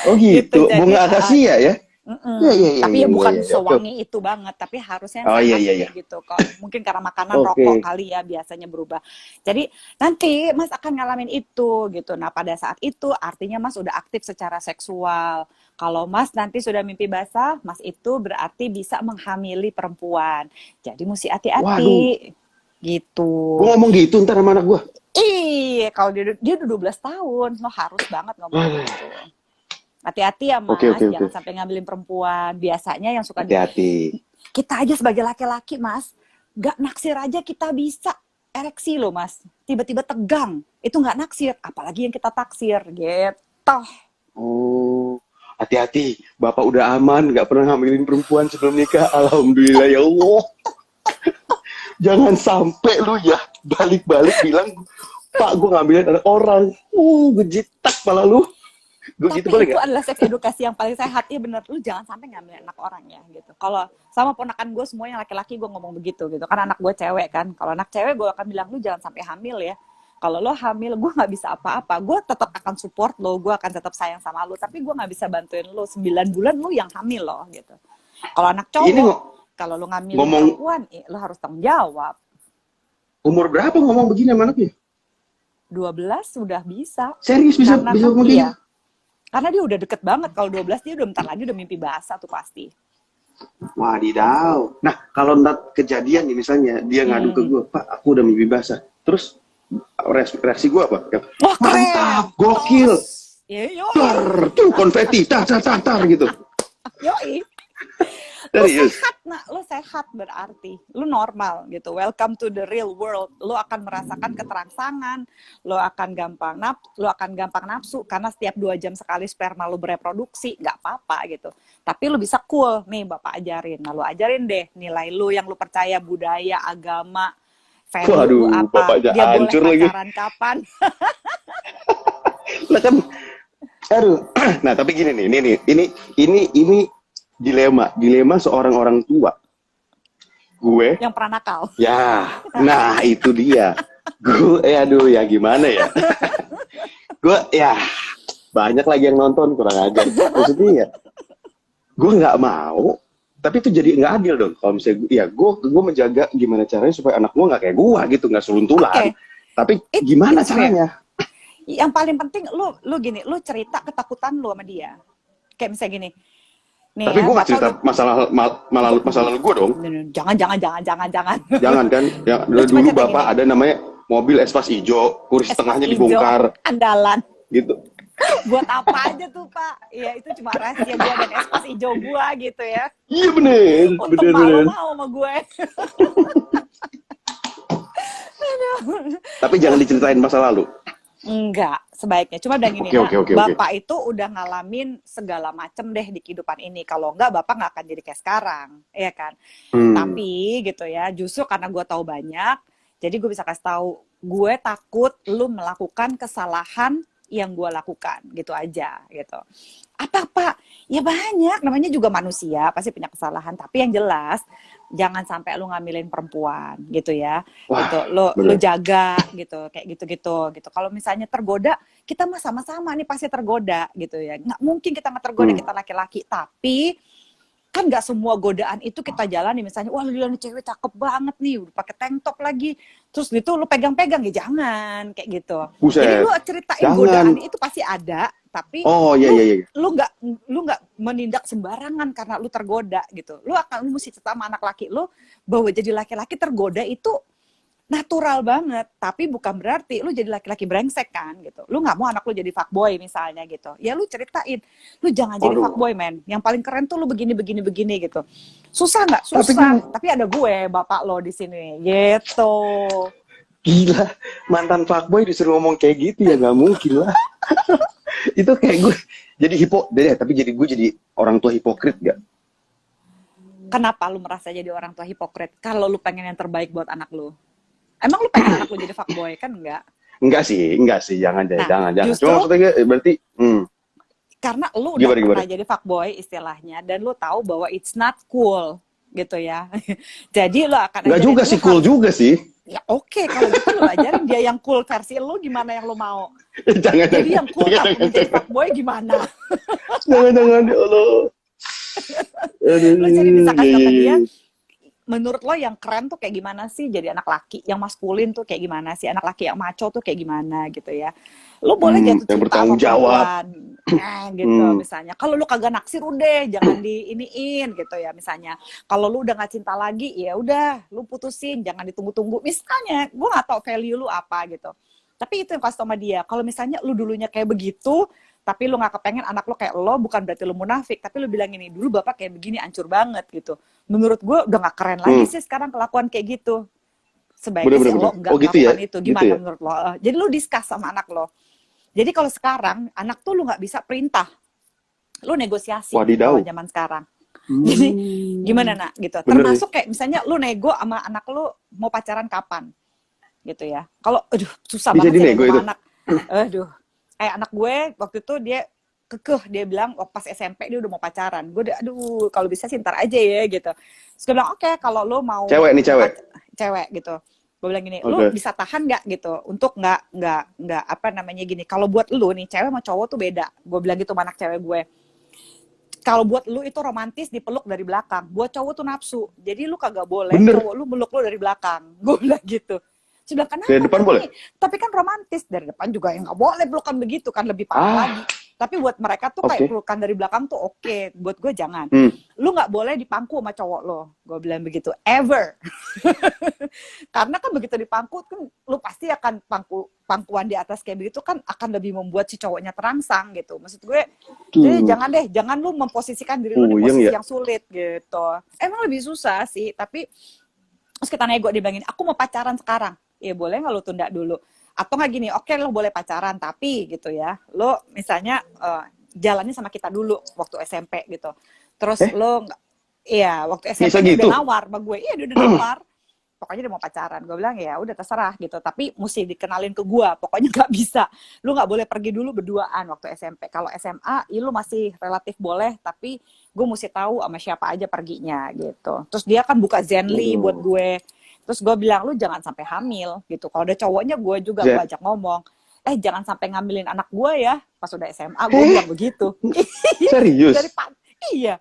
Oh Gitu gitu. jadi Bunga akasia ya? Iya, iya, iya, tapi iya, ya iya, bukan iya. Oke, oke. sewangi itu banget, tapi harusnya yang Oh iya, sehat iya, iya. kayak gitu kok. Mungkin karena makanan rokok Oke. kali ya biasanya berubah. Jadi nanti Mas akan ngalamin itu gitu. Nah, pada saat itu artinya Mas udah aktif secara seksual. Kalau Mas nanti sudah mimpi basah, Mas itu berarti bisa menghamili perempuan. Jadi mesti Waduh. hati-hati Gue gitu. ngomong gitu ntar sama anak gue. Iya, kalau dia udah 12 tahun, lo harus banget ngomong begitu. Hati-hati ya Oke, Mas, oke, oke. jangan sampai ngambilin perempuan. Biasanya yang suka Hati-hati. kita aja sebagai laki-laki Mas, gak naksir aja kita bisa ereksi loh Mas. Tiba-tiba tegang, itu gak naksir, apalagi yang kita taksir gitu. Oh, hati-hati. Bapak udah aman, nggak pernah ngambilin perempuan sebelum nikah. Alhamdulillah ya Allah. Jangan sampai lu ya balik-balik bilang, Pak, gue ngambilin anak orang. Gue jitak pala lu. Gue gitu Tapi boleh itu nggak? adalah seks edukasi yang paling sehat. Iya bener, lu jangan sampai ngambil anak orang ya gitu. Kalau sama ponakan gue semuanya laki-laki gue ngomong begitu gitu. Karena anak gue cewek kan. Kalau anak cewek gue akan bilang, lu jangan sampai hamil ya. Kalau lo hamil, gue nggak bisa apa-apa. Gue tetap akan support lo, gue akan tetap sayang sama lo. Tapi gue nggak bisa bantuin lo. 9 bulan lo yang hamil loh gitu. Kalau anak Ini cowok, kalau lo ngambilin ngomong perempuan, lo harus tanggung jawab. umur berapa ngomong begini sama anaknya? 12 sudah bisa. Serius bisa Karena bisa kan ngomong iya, gitu? Karena dia udah deket banget. Kalau 12 dia udah bentar lagi udah mimpi basah tuh pasti. Wadidaw. Nah, kalau ntar kejadian nih misalnya dia ngadu ke gue, Pak, aku udah mimpi basah. Terus reaksi gue apa? Wah, keren. Mantap, gokil. Yoi. Tuh konfeti, tar gitu. Yoi. Serius. Lu sehat berarti, lu normal gitu. Welcome to the real world. Lu akan merasakan keterangsangan, lu akan gampang nafsu karena setiap 2 jam sekali sperma lu bereproduksi, nggak apa-apa gitu. Tapi lu bisa cool, nih Bapak ajarin. Nah, lu ajarin deh nilai lu yang lu percaya, budaya, agama, value. Waduh, apa, bapaknya dia boleh hancur lagi. pacaran kapan. Lah kan, aduh. Nah, tapi gini nih, ini dilema seorang orang tua. Gue yang pernah nakal. ya, nah itu dia. Gue aduh ya gimana ya. Gue ya banyak lagi yang nonton, kurang ajar. Maksudnya ya, gue nggak mau, tapi itu jadi nggak adil dong. Kalau misalnya ya gue menjaga gimana caranya supaya anak gue nggak kayak gue gitu, nggak seluntulan. Okay. Tapi gimana caranya? Yang paling penting lu gini, lu cerita ketakutan lu sama dia. Kayak misalnya gini. Nih, tapi gue nggak cerita masa lalu gue dong. Jangan. Jangan kan? Ya dulu bapak ada namanya mobil Espas hijau, kursi tengahnya dibongkar. Andalan. Gitu. Buat apa aja tuh Pak? Ya itu cuma rahasia gue dan Espas hijau gue gitu ya. Iya bener. Untuk mau sama gue. Tapi jangan diceritain masa lalu. Enggak, sebaiknya. Cuma bilang gini, Bapak itu udah ngalamin segala macem deh di kehidupan ini. Kalau enggak, Bapak nggak akan jadi kayak sekarang, ya kan? Tapi gitu ya, justru karena gue tahu banyak, jadi gue bisa kasih tahu, gue takut lu melakukan kesalahan yang gue lakukan, gitu aja, gitu. Apa Pak? Ya banyak, namanya juga manusia, pasti punya kesalahan. Tapi yang jelas, jangan sampai lu ngambilin perempuan gitu ya. Wah, gitu. Lu jaga gitu, kayak gitu. Kalau misalnya tergoda, kita mah sama-sama nih pasti tergoda gitu ya. Nggak mungkin kita nggak tergoda, kita laki-laki. Tapi kan nggak semua godaan itu kita jalani. Misalnya, wah lu nih cewek cakep banget nih, udah pakai tank top lagi. Terus gitu lu pegang-pegang, ya jangan kayak gitu. Buset. Jadi lu ceritain godaan itu pasti ada. Tapi lu nggak menindak sembarangan karena lu tergoda gitu. Lu mesti cerita sama anak laki lu bahwa jadi laki-laki tergoda itu natural banget, tapi bukan berarti lu jadi laki-laki brengsek kan gitu. Lu nggak mau anak lu jadi fuckboy misalnya gitu. Ya lu ceritain, lu jangan jadi fuckboy men. Yang paling keren tuh lu begini gitu. Susah nggak? Susah. Tapi ada gue, bapak lo di sini gitu. Gila, mantan fuckboy disuruh ngomong kayak gitu ya nggak mungkin lah. Itu kayak gue jadi tapi gue jadi orang tua hipokrit gak? Kenapa lu merasa jadi orang tua hipokrit? Kalau lu pengen yang terbaik buat anak lu. Emang lu pengen anak lu jadi fuckboy kan enggak? Enggak sih, jangan. Cuma maksudnya berarti karena lu udah pernah jadi fuckboy istilahnya dan lu tahu bahwa it's not cool gitu ya. Jadi lu akan enggak juga sih cool juga sih. Ya oke, kalau gitu lu ajarin dia yang cool versi lu gimana yang lu mau. Jadi yang cool tapi jadi fuckboy gimana? Jangan ya Allah. Lu jadi bisa kasih ke dia. Menurut lo yang keren tuh kayak gimana sih jadi anak laki yang maskulin tuh kayak gimana sih, anak laki yang maco tuh kayak gimana gitu ya. Lo boleh jatuh cinta sama perempuan gitu misalnya. Kalau lu kagak naksir udah jangan diiniin gitu ya misalnya. Kalau lu udah gak cinta lagi ya udah lu putusin, jangan ditunggu-tunggu misalnya. Gue gak tahu value lu apa gitu. Tapi itu yang kasih tau sama dia. Kalau misalnya lu dulunya kayak begitu tapi lu gak kepengen anak lu kayak lo, bukan berarti lu munafik, tapi lu bilang ini, dulu bapak kayak begini, hancur banget gitu. Menurut gue udah gak keren lagi sih sekarang kelakuan kayak gitu. Sebaiknya sih lo gak gitu melakukan ya? itu. Gimana gitu ya? menurut lo? Jadi lu discuss sama anak lo. Jadi kalau sekarang, anak tuh lu gak bisa perintah. Lu negosiasi kalau zaman sekarang. Jadi gimana nak gitu. Termasuk kayak misalnya lu nego sama anak lu mau pacaran kapan. Gitu ya. Kalau susah banget ya sama anak. Kayak anak gue waktu itu dia dia bilang pas SMP dia udah mau pacaran. Gue udah kalau bisa sih ntar aja ya gitu. Terus gue bilang oke, kalau lo mau cewek gitu. Gue bilang gini, lu bisa tahan nggak gitu untuk nggak apa namanya gini. Kalau buat lu nih cewek sama cowok tuh beda. Gue bilang gitu sama anak cewek gue. Kalau buat lu itu romantis dipeluk dari belakang. Buat cowok tuh nafsu. Jadi lu kagak boleh cowok lu meluk lu dari belakang. Gue bilang gitu. Sudah kenapa? Dari depan boleh? Tapi kan romantis dari depan juga yang nggak boleh pelukan begitu kan lebih parah lagi. Tapi buat mereka tuh Oke. kayak pelukan dari belakang tuh oke. Buat gue jangan. Hmm. Lu nggak boleh dipangku sama cowok lo. Gue bilang begitu. Ever. Karena kan begitu dipangku kan lu pasti akan pangkuan di atas kayak begitu kan akan lebih membuat si cowoknya terangsang gitu. Maksud gue, jadi jangan lu memposisikan diri lu di Puyeng posisi ya. yang sulit gitu. Emang lebih susah sih, tapi terus kita nego, dia bilangin, aku mau pacaran sekarang. Ya boleh nggak lu tunda dulu? Atau nggak gini, oke lo boleh pacaran, tapi gitu ya, lo misalnya jalannya sama kita dulu waktu SMP gitu. Terus lo nggak, iya waktu SMP dia gitu? udah nawar sama gue, iya dia udah nawar. Pokoknya dia mau pacaran, gue bilang ya udah terserah gitu. Tapi mesti dikenalin ke gue, pokoknya nggak bisa. Lu nggak boleh pergi dulu berduaan waktu SMP. Kalau SMA, ya lu masih relatif boleh, tapi gue mesti tahu sama siapa aja perginya gitu. Terus dia kan buka Zenly buat gue. Terus gue bilang, lu jangan sampai hamil gitu. Kalau ada cowoknya gue juga gue ajak ngomong, jangan sampai ngambilin anak gue ya. Pas udah SMA gue bilang begitu. Serius? Iya.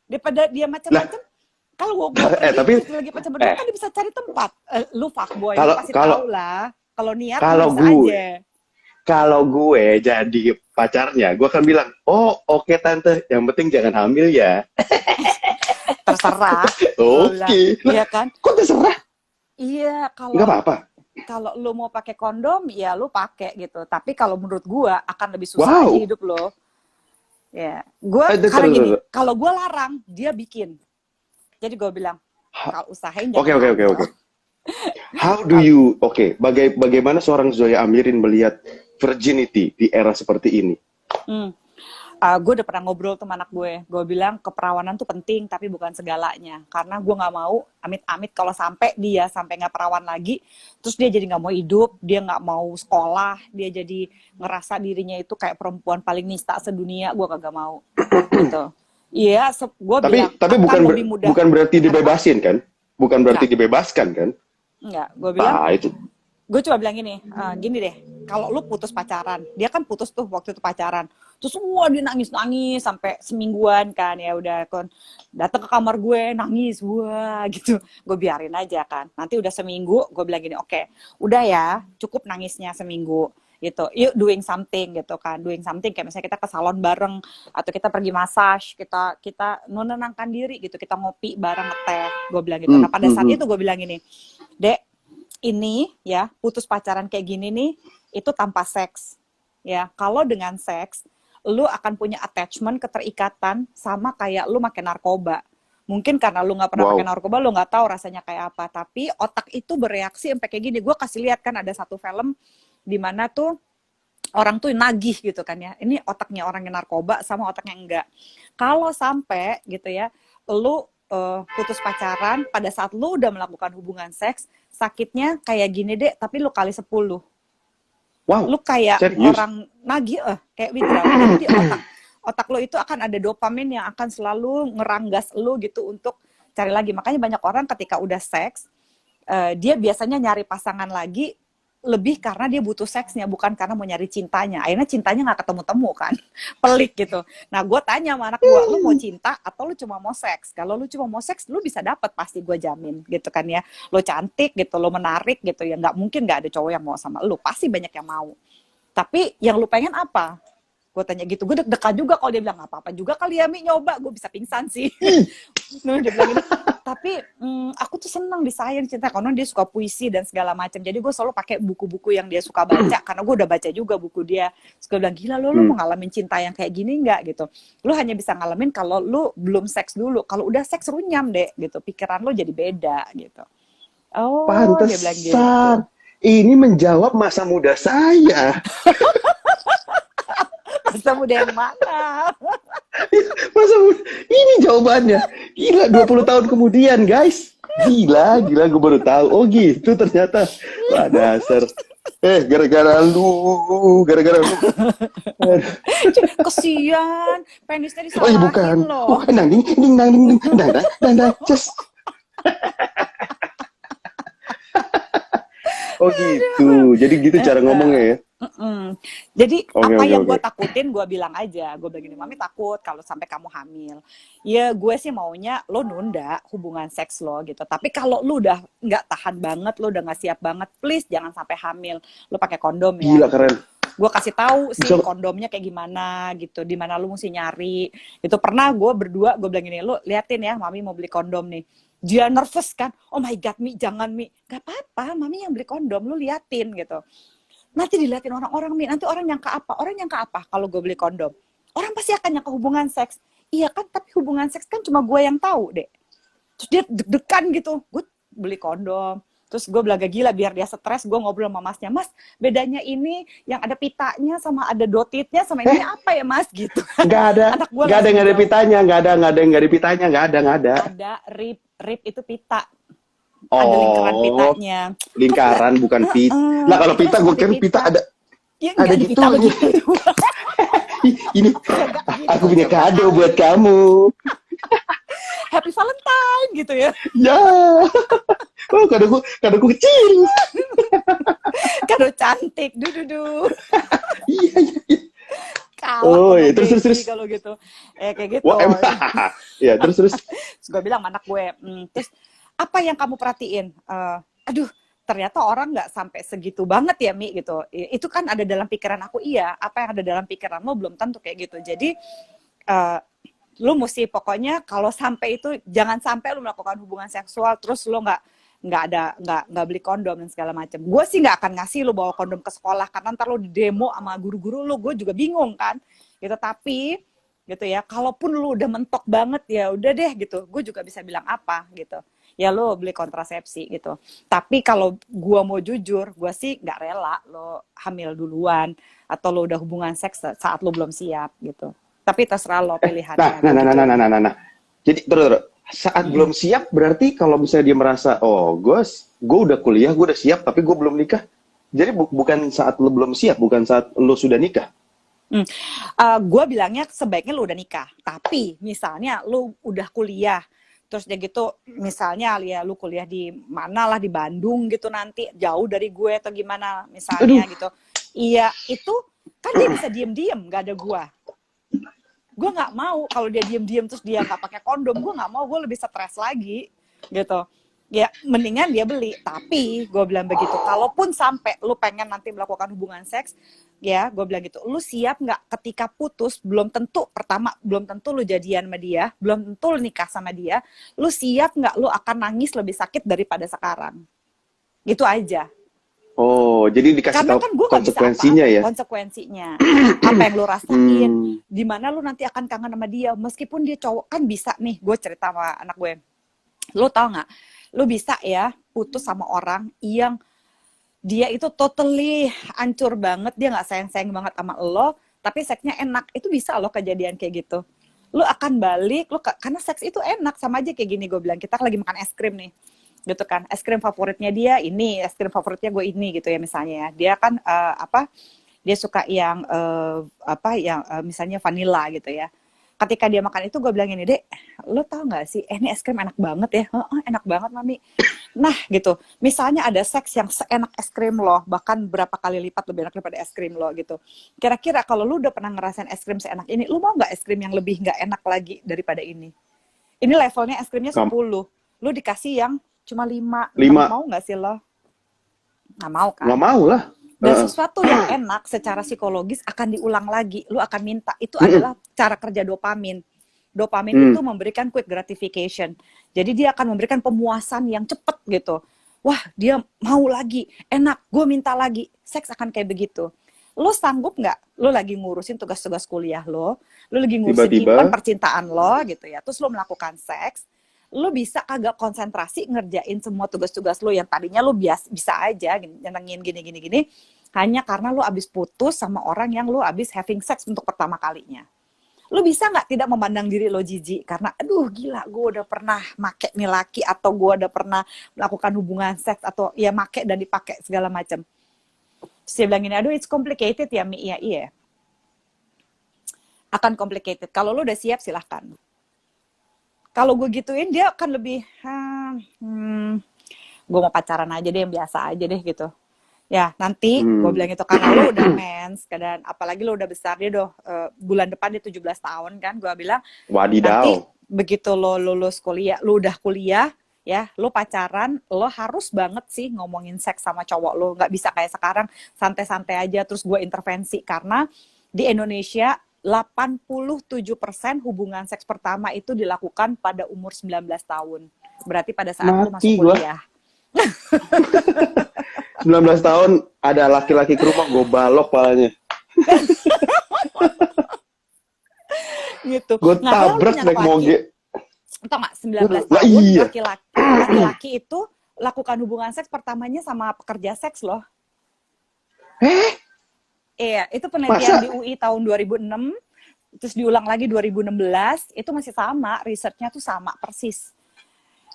Daripada dia macam-macam. Kalau gue tapi lagi pacar berdua kan dia bisa cari tempat. Lu fuckboy, Kalau- lu pasti kalau- tahu lah. Kalau niat kalau bisa gue- aja. Kalau gue jadi pacarnya, gue akan bilang, oh oke tante, yang penting jangan hamil ya. Terserah. Oke. Iya kan? Kok terserah? Iya, kalau Nggak apa-apa. kalau lu mau pakai kondom ya lu pakai gitu. Tapi kalau menurut gua akan lebih susah aja hidup lo. Ya, gua karena gini, kalau gua larang, dia bikin. Jadi gua bilang, kalau usahain jangan. Oke. How do you, bagaimana seorang Zoya Amirin melihat virginity di era seperti ini? Gue udah pernah ngobrol sama anak gue bilang keperawanan tuh penting tapi bukan segalanya, karena gue nggak mau amit-amit kalau sampai nggak perawan lagi, terus dia jadi nggak mau hidup, dia nggak mau sekolah, dia jadi ngerasa dirinya itu kayak perempuan paling nista sedunia. Gue kagak mau gitu. Iya, gue bilang tapi bukan berarti dibebasin kan? Bukan berarti dibebaskan kan? Enggak, gue bilang itu. Gue coba bilang gini deh, kalau lu putus pacaran, dia kan putus tuh waktu itu pacaran, terus semua dia nangis sampai semingguan kan, ya udah kan datang ke kamar gue nangis, wah gitu, gue biarin aja kan, nanti udah seminggu, gue bilang gini, oke, udah ya, cukup nangisnya seminggu, gitu, yuk doing something gitu kan, doing something kayak misalnya kita ke salon bareng, atau kita pergi massage, kita menenangkan diri gitu, kita ngopi bareng ngeteh, gue bilang gitu. Nah pada saat itu gue bilang gini, Dek, ini ya putus pacaran kayak gini nih itu tanpa seks ya. Kalau dengan seks lu akan punya attachment, keterikatan sama kayak lu makan narkoba. Mungkin karena lu nggak pernah makan narkoba, lu nggak tahu rasanya kayak apa, tapi otak itu bereaksi sampai kayak gini. Gue kasih lihat kan ada satu film di mana tuh orang tuh nagih gitu kan ya, ini otaknya orang yang narkoba sama otaknya enggak. Kalau sampai gitu ya lu putus pacaran, pada saat lu udah melakukan hubungan seks, sakitnya kayak gini deh, tapi lu kali 10. Wow. Lu kayak serius? orang nagih, kayak withdrawal. Jadi otak lu itu akan ada dopamin yang akan selalu ngeranggas lu gitu untuk cari lagi. Makanya banyak orang ketika udah seks, dia biasanya nyari pasangan lagi lebih karena dia butuh seksnya, bukan karena mau nyari cintanya. Akhirnya cintanya nggak ketemu-temu kan, pelik gitu. Nah gue tanya sama anak gue, lu mau cinta atau lu cuma mau seks? Kalau lu cuma mau seks, lu bisa dapat pasti, gue jamin gitu kan ya. Lu cantik gitu, lu menarik gitu ya, nggak mungkin nggak ada cowok yang mau sama lu, pasti banyak yang mau. Tapi yang lu pengen apa? Gue tanya gitu, gue deg-degan juga kalau dia bilang nggak apa-apa juga kali ya Mi, nyoba, gue bisa pingsan sih. Dia bilang gini, tapi aku tuh senang disayang cinta, karena dia suka puisi dan segala macam. Jadi gue selalu pakai buku-buku yang dia suka baca, karena gue udah baca juga buku dia. Terus gue bilang, gila lu mau ngalamin cinta yang kayak gini nggak gitu. Lu hanya bisa ngalamin kalau lu belum seks dulu. Kalau udah seks runyam deh gitu, pikiran lu jadi beda gitu. Oh, pantesan. Dia bilang gitu. Ini menjawab masa muda saya. Masa muda yang mana? Masa muda, ini jawabannya. Gila, 20 tahun kemudian, guys. Gila, gue baru tahu. Oh gitu ternyata. Wah, dasar. Gara-gara lu. Kesian, penisnya disalahin Oh iya, bukan. loh. Bukan, ding, just. Oh gitu. Jadi gitu cara ngomongnya ya. Jadi apa yang gue takutin gue bilang aja, gue bilang gini, Mami takut kalau sampai kamu hamil. Ya gue sih maunya lo nunda hubungan seks lo gitu. Tapi kalau lo udah nggak tahan banget, lo udah nggak siap banget, please jangan sampai hamil. Lo pakai kondom ya. Gila keren. gue kasih tahu sih Bisa. kondomnya kayak gimana gitu, di mana lu mesti nyari. Itu pernah gue berdua, gue bilang gini, lu liatin ya, mami mau beli kondom nih. Dia nervous kan, oh my god Mi, jangan Mi. Gak apa-apa, mami yang beli kondom, lu liatin gitu. Nanti diliatin orang-orang Mi, nanti orang nyangka apa? Orang nyangka apa kalau gue beli kondom? Orang pasti akan nyangka hubungan seks. Iya kan, tapi hubungan seks kan cuma gue yang tahu deh. Terus dia deg-degan gitu, gue beli kondom. Terus gue belaga gila biar dia stres, gue ngobrol sama masnya, Mas bedanya ini yang ada pitanya sama ada dotitnya sama ini apa ya Mas gitu. Nggak ada, Anak gue nggak ada, langsung nggak ada jawab, pitanya, nggak ada yang nggak ada pitanya, nggak ada. ada rib itu pita, ada lingkaran Oh, pitanya. lingkaran bukan pita. Lah kalau Itu kan pita, gue seperti kira pita ada Ya ada enggak di pita gitunya. begitu juga. Ini Enggak gitu aku punya juga. kado buat kamu. Happy Valentine gitu ya. Ya. Oh, kadoku kecil. Kado cantik, dududu. Iya, iya. Kalah Oh, sama iya. Terus. baby kalau gitu. Kayak gitu. Wah, emang. Ya, terus. Terus gue bilang sama anak gue, terus apa yang kamu perhatiin? Aduh, ternyata orang nggak sampai segitu banget ya Mi gitu. Itu kan ada dalam pikiran aku, iya. Apa yang ada dalam pikiran lo belum tentu kayak gitu. Jadi lu mesti pokoknya kalau sampai itu jangan sampai lu melakukan hubungan seksual terus lu nggak beli kondom dan segala macam. Gue sih nggak akan ngasih lu bawa kondom ke sekolah karena ntar lu di demo sama guru-guru lu, gue juga bingung kan. Gitu tapi gitu ya, kalaupun lu udah mentok banget ya udah deh gitu. Gue juga bisa bilang apa gitu. Ya lu beli kontrasepsi gitu. Tapi kalau gue mau jujur, gue sih nggak rela lo hamil duluan atau lo udah hubungan seks saat lo belum siap gitu. Tapi terserah lo pilihannya. Nah. Jadi terus saat belum siap berarti kalau misalnya dia merasa gue udah kuliah, gue udah siap tapi gue belum nikah. Jadi bukan saat lo belum siap, bukan saat lo sudah nikah. Gue bilangnya sebaiknya lo udah nikah. Tapi misalnya lo udah kuliah, terus dia gitu, misalnya ya lu kuliah di mana lah di Bandung gitu nanti jauh dari gue atau gimana misalnya gitu. Iya itu kan dia bisa diem-diem, nggak ada gue nggak mau kalau dia diem-diem terus dia nggak pakai kondom, gue nggak mau, gue lebih stres lagi gitu. Ya mendingan dia beli. Tapi gue bilang begitu, kalaupun sampai lu pengen nanti melakukan hubungan seks, ya gue bilang gitu, lu siap nggak ketika putus? Belum tentu, pertama belum tentu lu jadian sama dia, belum tentu lu nikah sama dia. Lu siap nggak lu akan nangis lebih sakit daripada sekarang? Gitu aja. Oh, jadi dikasih Karena tahu kan gue gak bisa konsekuensinya apa, ya? konsekuensinya. Apa yang lo rasain, di mana lo nanti akan kangen sama dia. Meskipun dia cowok, kan bisa nih, gue cerita sama anak gue. Lo tau gak, lo bisa ya putus sama orang yang dia itu totally hancur banget, dia gak sayang-sayang banget sama lo, tapi seksnya enak. Itu bisa lo kejadian kayak gitu. Lo akan balik, karena seks itu enak, sama aja kayak gini gue bilang, kita lagi makan es krim nih. Gitu kan, es krim favoritnya dia ini, es krim favoritnya gue ini gitu ya misalnya ya. Dia kan dia suka yang misalnya vanilla gitu ya. Ketika dia makan itu gue bilang ini, Dek, lo tau gak sih, ini es krim enak banget ya. Enak banget Mami. Nah gitu, misalnya ada seks yang seenak es krim lo, bahkan berapa kali lipat lebih enak daripada es krim lo gitu. Kira-kira kalau lo udah pernah ngerasain es krim seenak ini, lo mau gak es krim yang lebih gak enak lagi daripada ini? Ini levelnya es krimnya 10, lo dikasih yang cuma 5. Mau nggak sih lo? Nggak mau kan? Nggak mau lah. Dan sesuatu yang enak secara psikologis akan diulang lagi. Lo akan minta. Itu adalah cara kerja dopamin. Dopamin itu memberikan quick gratification. Jadi dia akan memberikan pemuasan yang cepat gitu. Wah, dia mau lagi. Enak, gue minta lagi. Seks akan kayak begitu. Lo sanggup nggak? Lo lagi ngurusin tugas-tugas kuliah lo lagi ngurusin kehidupan percintaan lo gitu ya. Terus lo melakukan seks. Lo bisa kagak konsentrasi ngerjain semua tugas-tugas lo yang tadinya lo bisa aja nyenengin gini hanya karena lo abis putus sama orang yang lo abis having sex untuk pertama kalinya. Lo bisa nggak tidak memandang diri lo jijik karena aduh gila gue udah pernah make nih laki atau gue udah pernah melakukan hubungan seks atau ya make dan dipakai segala macam. Terus dia bilang gini, aduh it's complicated ya Mi, iya akan complicated. Kalau lo udah siap silahkan. Kalau gue gituin dia akan lebih gue mau pacaran aja deh yang biasa aja deh gitu ya nanti gue bilang itu karena lo udah mens dan apalagi lo udah besar, dia udah bulan depan dia 17 tahun kan, gue bilang wadidaw. nanti begitu lo lulus kuliah, lo udah kuliah ya, lo pacaran, lo harus banget sih ngomongin seks sama cowok lo. Nggak bisa kayak sekarang santai-santai aja terus gue intervensi. Karena di Indonesia 87% hubungan seks pertama itu dilakukan pada umur 19 tahun. Berarti pada saat lo masuk Mati gua. kuliah. 19 tahun ada laki-laki ke rumah, gue balok palanya. Gitu. Gue Nah, kalau lu tabrak punya naik laki, moge. tau nggak, 19 Lah tahun iya. laki-laki itu lakukan hubungan seks pertamanya sama pekerja seks loh. Iya, itu penelitian Masa? di UI tahun 2006, terus diulang lagi 2016, itu masih sama, risetnya tuh sama persis.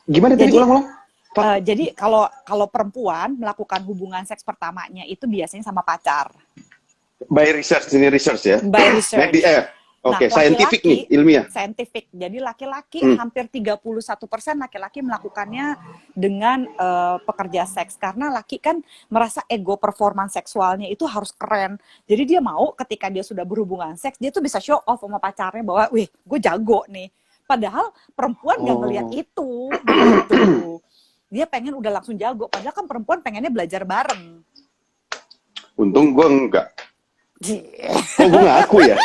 Gimana tadi Jadi ulang-ulang? jadi kalau perempuan melakukan hubungan seks pertamanya itu biasanya sama pacar, By research, ini research ya? by research. Nah, Oke, scientific nih, laki-laki ilmiah. scientific. Jadi laki-laki hampir 31% laki-laki melakukannya dengan pekerja seks, karena laki kan merasa ego performance seksualnya itu harus keren. Jadi dia mau ketika dia sudah berhubungan seks, dia tuh bisa show off sama pacarnya bahwa, wih, gue jago nih. Padahal perempuan gak ngeliat itu, gitu. Dia pengen udah langsung jago. Padahal kan perempuan pengennya belajar bareng. Untung gue enggak. Kok gue ngaku ya?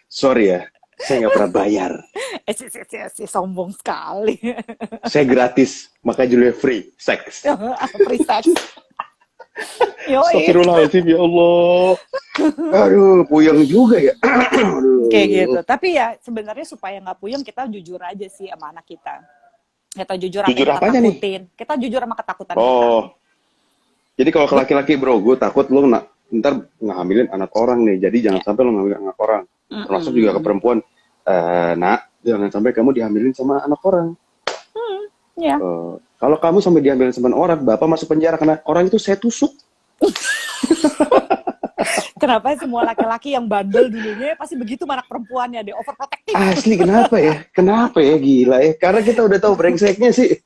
Sorry ya, saya nggak pernah bayar. Si sombong sekali. Saya gratis, makanya judulnya free sex. Free sex. Yoi. Astagfirullahaladzim, ya Allah. Aduh, puyeng juga ya. Kayak gitu. Tapi ya sebenarnya supaya nggak puyeng, kita jujur aja sih sama anak kita. Kita jujur apa yang kita apanya nih? takutin. Kita jujur sama ketakutan kita. Oh, jadi kalau ke laki-laki bro, gue takut lu ntar ngehamilin anak orang nih. Jadi jangan sampai lu ngehamilin anak orang. Termasuk juga ke perempuan. Nak, jangan sampai kamu dihamilin sama anak orang. Ya. Kalau kamu sampai dihamilin sama orang, bapak masuk penjara karena orang itu saya tusuk. Kenapa semua laki-laki yang bandel dulunya pasti begitu sama anak perempuannya, dia overprotective. Asli, kenapa ya? Kenapa ya, gila ya? Karena kita udah tahu brengseknya sih.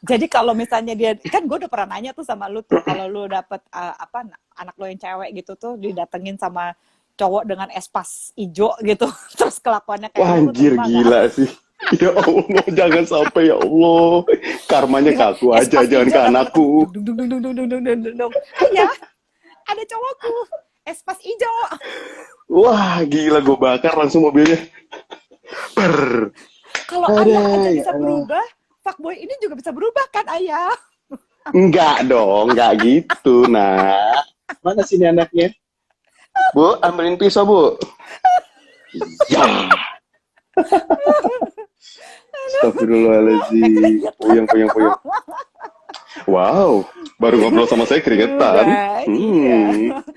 Jadi kalau misalnya dia, kan gue udah pernah nanya tuh sama lu tuh, kalau lu dapet anak lo yang cewek gitu tuh didatengin sama cowok dengan espas ijo gitu, terus kelakuannya kayak Wah, anjir, gila sih. Ya Allah, jangan sampai, ya Allah. Karmanya ke aku aja, jangan ke anakku. Iya, ada cowokku, espas ijo. Wah, gila, gue bakar langsung mobilnya. Kalau ayah aja bisa berubah, fuckboy ini juga bisa berubah kan, ayah? Enggak dong, enggak gitu, nak. Mana sini anaknya? Bu, ambilin pisau, Bu. Ya. Astagfirullahaladzim. Puyeng. Wow, baru ngobrol sama saya keringetan.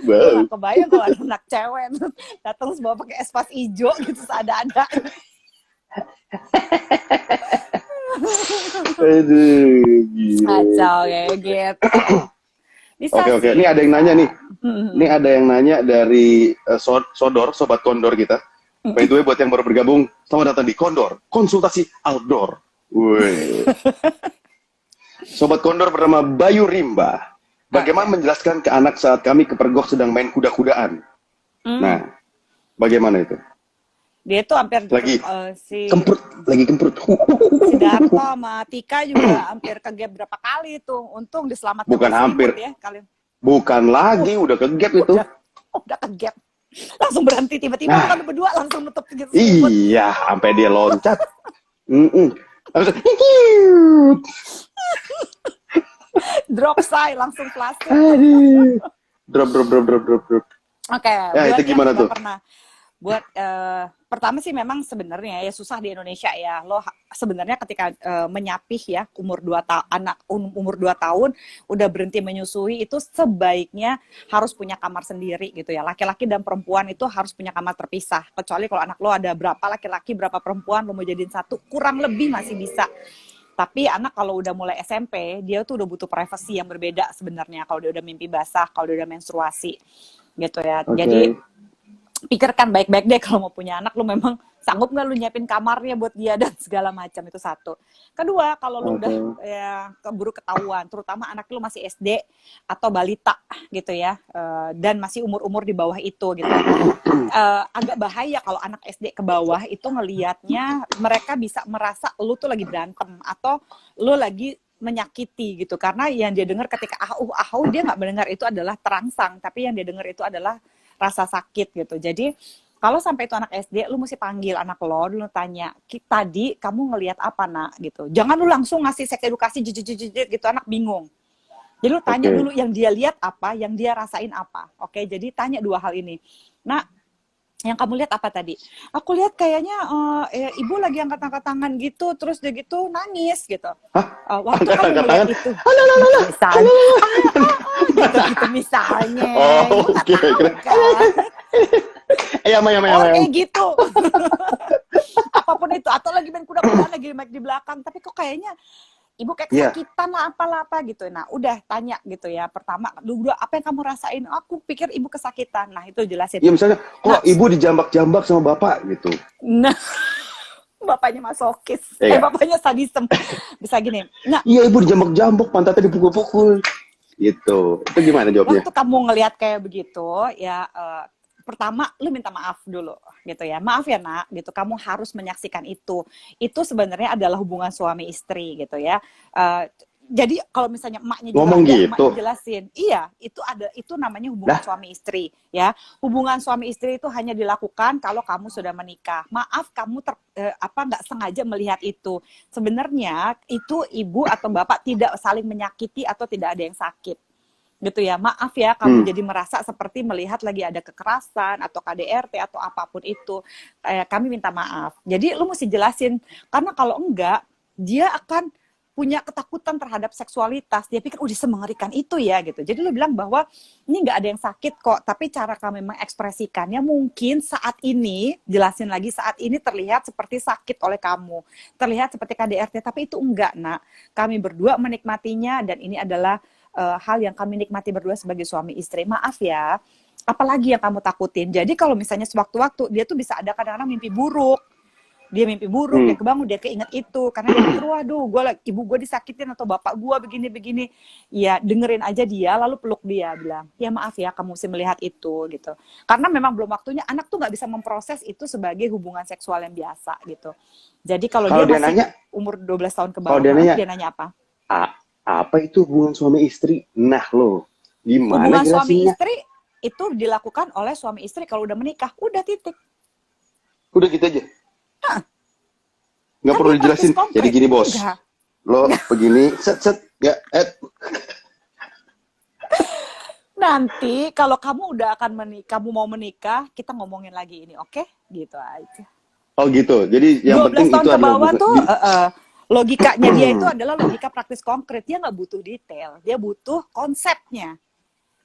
Wow. Gak kebayang kalau ada anak cewek datang terus bawa pakai espas hijau gitu seada-ada. Aduh, gila. Kacau ya gitu. Oke. Ini ada yang nanya nih. Ini ada yang nanya dari Sobat Kondor kita. By the way, buat yang baru bergabung, selamat datang di Kondor, konsultasi outdoor. Wih. Sobat Kondor bernama Bayu Rimba. Bagaimana menjelaskan ke anak saat kami kepergok sedang main kuda-kudaan? Nah, bagaimana itu? Dia tuh hampir lagi kemprut. Si Darto sama Tika juga hampir kegap berapa kali tuh. Untung diselamatkan. Bukan hampir. Ya, kalian. Bukan lagi, udah kegap itu. Udah kegap. Langsung berhenti tiba-tiba kan berdua langsung nutup gitu. Iya, sampai dia loncat. Langsung drop say langsung plastik. Drop. Oke, ya itu gimana tuh? Buat pertama sih memang sebenarnya ya susah di Indonesia ya. Lo sebenarnya ketika menyapih ya umur 2 tahun udah berhenti menyusui, itu sebaiknya harus punya kamar sendiri gitu ya. Laki-laki dan perempuan itu harus punya kamar terpisah. Kecuali kalau anak lo ada berapa laki-laki, berapa perempuan, lo mau jadiin satu, kurang lebih masih bisa. Tapi anak kalau udah mulai SMP, dia tuh udah butuh privasi yang berbeda sebenarnya kalau dia udah mimpi basah, kalau dia udah menstruasi gitu ya. Okay. Jadi pikirkan baik-baik deh kalau mau punya anak, lu memang sanggup nggak lu nyiapin kamarnya buat dia dan segala macam, itu satu. Kedua, kalau lu udah Oke. ya, keburu ketahuan, terutama anak lu masih SD atau balita gitu ya, dan masih umur-umur di bawah itu gitu. Agak bahaya kalau anak SD ke bawah itu ngelihatnya mereka bisa merasa lu tuh lagi berantem atau lu lagi menyakiti gitu, karena yang dia dengar ketika dia nggak mendengar itu adalah terangsang, tapi yang dia dengar itu adalah rasa sakit gitu. Jadi kalau sampai itu anak SD, lu mesti panggil anak lo, lu tanya, tadi kamu ngelihat apa nak gitu. Jangan lu langsung ngasih seks edukasi gitu, anak bingung. Jadi lu tanya dulu yang dia lihat apa, yang dia rasain apa. Oke, jadi tanya dua hal ini. Nah, yang kamu lihat apa tadi? Aku lihat kayaknya ibu lagi angkat-angkat tangan gitu, terus dia gitu nangis gitu. Hah? Waktu kamu Angkat-angkat melihat tangan? itu, Alah. misalnya, gitu misalnya, ibu nggak Oke. tahu kan? Ayam. Kayak gitu. Apapun itu, atau lagi main kuda-kudaan, lagi main di belakang, tapi kok kayaknya ibu kayak Iya. kesakitan lah, apa gitu. Nah, udah tanya gitu ya. Pertama, dulu apa yang kamu rasain? Aku pikir ibu kesakitan. Nah, itu jelasin. Iya, misalnya, Nah, kok ibu dijambak-jambak sama bapak gitu. nah bapaknya masokis, Iya. bapaknya sadisem. Bisa gini. Nah, Iya, ibu dijambak-jambak, pantatnya dipukul-pukul. Gitu. Itu gimana jawabnya? waktu kamu ngelihat kayak begitu, ya pertama lu minta maaf dulu gitu ya. Maaf ya nak gitu, kamu harus menyaksikan itu. Itu sebenarnya adalah hubungan suami istri gitu ya. Jadi kalau misalnya emaknya juga Ngomong ada, gitu? emaknya jelasin, iya itu namanya hubungan suami istri ya. Hubungan suami istri itu hanya dilakukan kalau kamu sudah menikah. Maaf kamu nggak sengaja melihat itu. Sebenarnya itu ibu atau bapak tidak saling menyakiti atau tidak ada yang sakit gitu ya. Maaf ya kamu jadi merasa seperti melihat lagi ada kekerasan atau KDRT atau apapun itu. Kami minta maaf. Jadi lu mesti jelasin, karena kalau enggak dia akan punya ketakutan terhadap seksualitas. Dia pikir semengerikan itu ya gitu. Jadi lu bilang bahwa ini nggak ada yang sakit kok, tapi cara kami mengekspresikannya mungkin saat ini, jelasin lagi, saat ini terlihat seperti sakit oleh kamu, terlihat seperti KDRT, tapi itu enggak nak. Kami berdua menikmatinya dan ini adalah hal yang kami nikmati berdua sebagai suami istri. Maaf ya, apalagi yang kamu takutin. Jadi kalau misalnya sewaktu-waktu dia tuh bisa ada kadang-kadang mimpi buruk. Dia mimpi buruk, dia kebangun, dia keinget itu. Karena dia pikir, waduh, ibu gue disakitin atau bapak gue begini-begini. Ya dengerin aja dia, lalu peluk dia. Bilang, ya maaf ya kamu mesti melihat itu gitu. Karena memang belum waktunya, anak tuh gak bisa memproses itu sebagai hubungan seksual yang biasa gitu. Jadi kalau dia masih nanya, umur 12 tahun ke bawah, dia nanya apa? Apa itu hubungan suami istri? Nah lo, gimana hubungan jelasinnya? Suami istri itu dilakukan oleh suami istri kalau udah menikah, udah titik. Udah gitu aja? Nggak perlu dijelasin. Jadi gini bos, lo begini, set, ya, Nanti kalau kamu udah akan kamu mau menikah, kita ngomongin lagi ini, oke? Gitu aja. Oh gitu, jadi yang 12 penting tahun itu ke bawah adalah tuh, logikanya dia itu adalah logika praktis konkret. Dia nggak butuh detail, dia butuh konsepnya.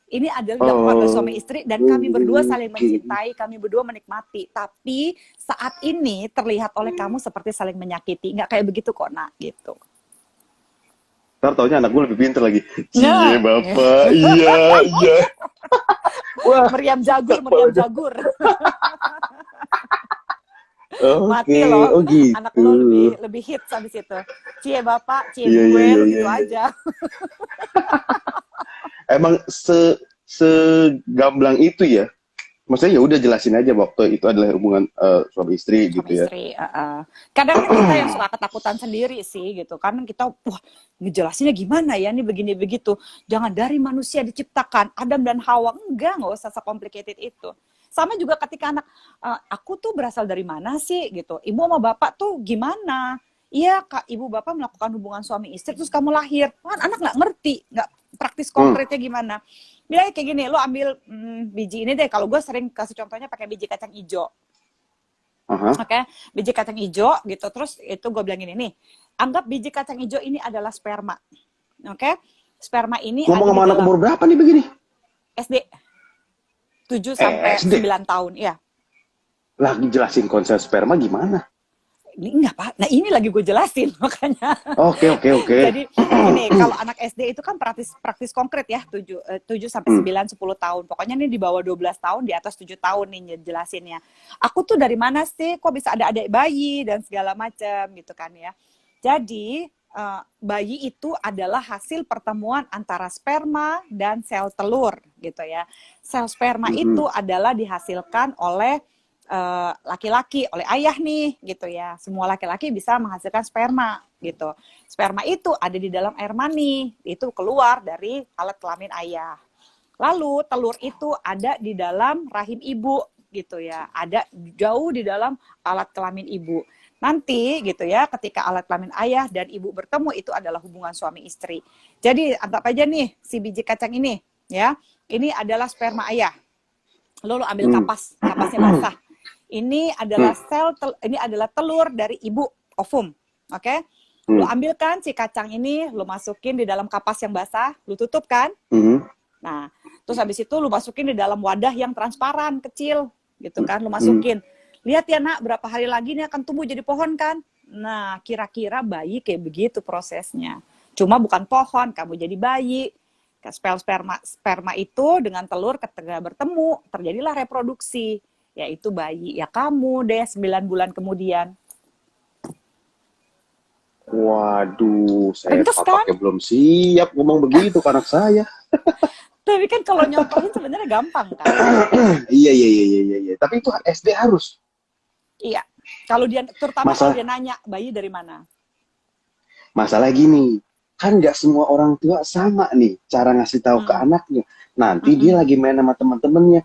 Ini adalah dilakukan oleh suami istri dan kami berdua saling mencintai, kami berdua menikmati. Tapi saat ini terlihat oleh kamu seperti saling menyakiti. Nggak kayak begitu kok nak, gitu. Ntar taunya anak gue lebih pintar lagi. Cie bapak, iya. Wah, meriam jagur. Mati loh, gitu. anak lo lebih hits abis itu. Cie bapak, cie gue, lo gitu aja. Emang segamblang itu ya? Maksudnya ya udah jelasin aja waktu itu adalah hubungan suami istri gitu ya. Kadang kita yang suka ketakutan sendiri sih gitu. Karena kita ngejelasinnya gimana ya, ini begini begitu. Jangan dari manusia diciptakan Adam dan Hawa, nggak usah se-complicated itu. Sama juga ketika anak, aku tuh berasal dari mana sih gitu. Ibu sama bapak tuh gimana? Iya kak, ibu bapak melakukan hubungan suami istri terus kamu lahir. Kan anak nggak ngerti, nggak praktis konkretnya gimana. Bilangnya kayak gini, lo ambil biji ini deh. Kalau gue sering kasih contohnya pakai biji kacang hijau. Oke, biji kacang hijau gitu. Terus itu gue bilang gini nih, anggap biji kacang hijau ini adalah sperma. Oke, sperma ini ngomong sama anak umur berapa nih begini? SD. 7 sampai 9 tahun, ya. Lagi jelasin konsep sperma gimana? Ini enggak Pak. Nah ini lagi gue jelasin makanya. Oke. Jadi ini kalau anak SD itu kan praktis konkret ya 7 sampai 9 10 tahun. Pokoknya nih di bawah 12 tahun, di atas 7 tahun nih jelasinnya. Aku tuh dari mana sih kok bisa ada adik bayi dan segala macam gitu kan ya. Jadi bayi itu adalah hasil pertemuan antara sperma dan sel telur gitu ya. Sel sperma itu adalah dihasilkan oleh laki-laki, oleh ayah nih gitu ya. Semua laki-laki bisa menghasilkan sperma gitu. Sperma itu ada di dalam air mani, itu keluar dari alat kelamin ayah. Lalu telur itu ada di dalam rahim ibu gitu ya. Ada jauh di dalam alat kelamin ibu. Nanti gitu ya, ketika alat kelamin ayah dan ibu bertemu itu adalah hubungan suami istri. Jadi anggap aja nih si biji kacang ini ya, ini adalah sperma ayah. Lalu ambil kapasnya basah. Ini adalah ini adalah telur dari ibu, ovum, oke? Lu ambilkan si kacang ini, lu masukin di dalam kapas yang basah, lu tutup kan? Nah, terus habis itu lu masukin di dalam wadah yang transparan, kecil, gitu kan? Lu masukin. Lihat ya nak, berapa hari lagi ini akan tumbuh jadi pohon kan? Nah, kira-kira bayi kayak begitu prosesnya. Cuma bukan pohon, kamu jadi bayi. Sperma itu dengan telur ketika bertemu, terjadilah reproduksi. Yaitu bayi, ya kamu deh 9 bulan kemudian. Waduh, saya Pantes kan? papaknya belum siap ngomong begitu ke anak saya. Tapi kan kalau nyontohin sebenarnya gampang kan? Iya. Tapi itu SD harus. Iya. Kalau dia, terutama kalau dia nanya, bayi dari mana? Masalah gini, kan nggak semua orang tua sama nih cara ngasih tahu ke anaknya. Nanti dia lagi main sama teman-temannya.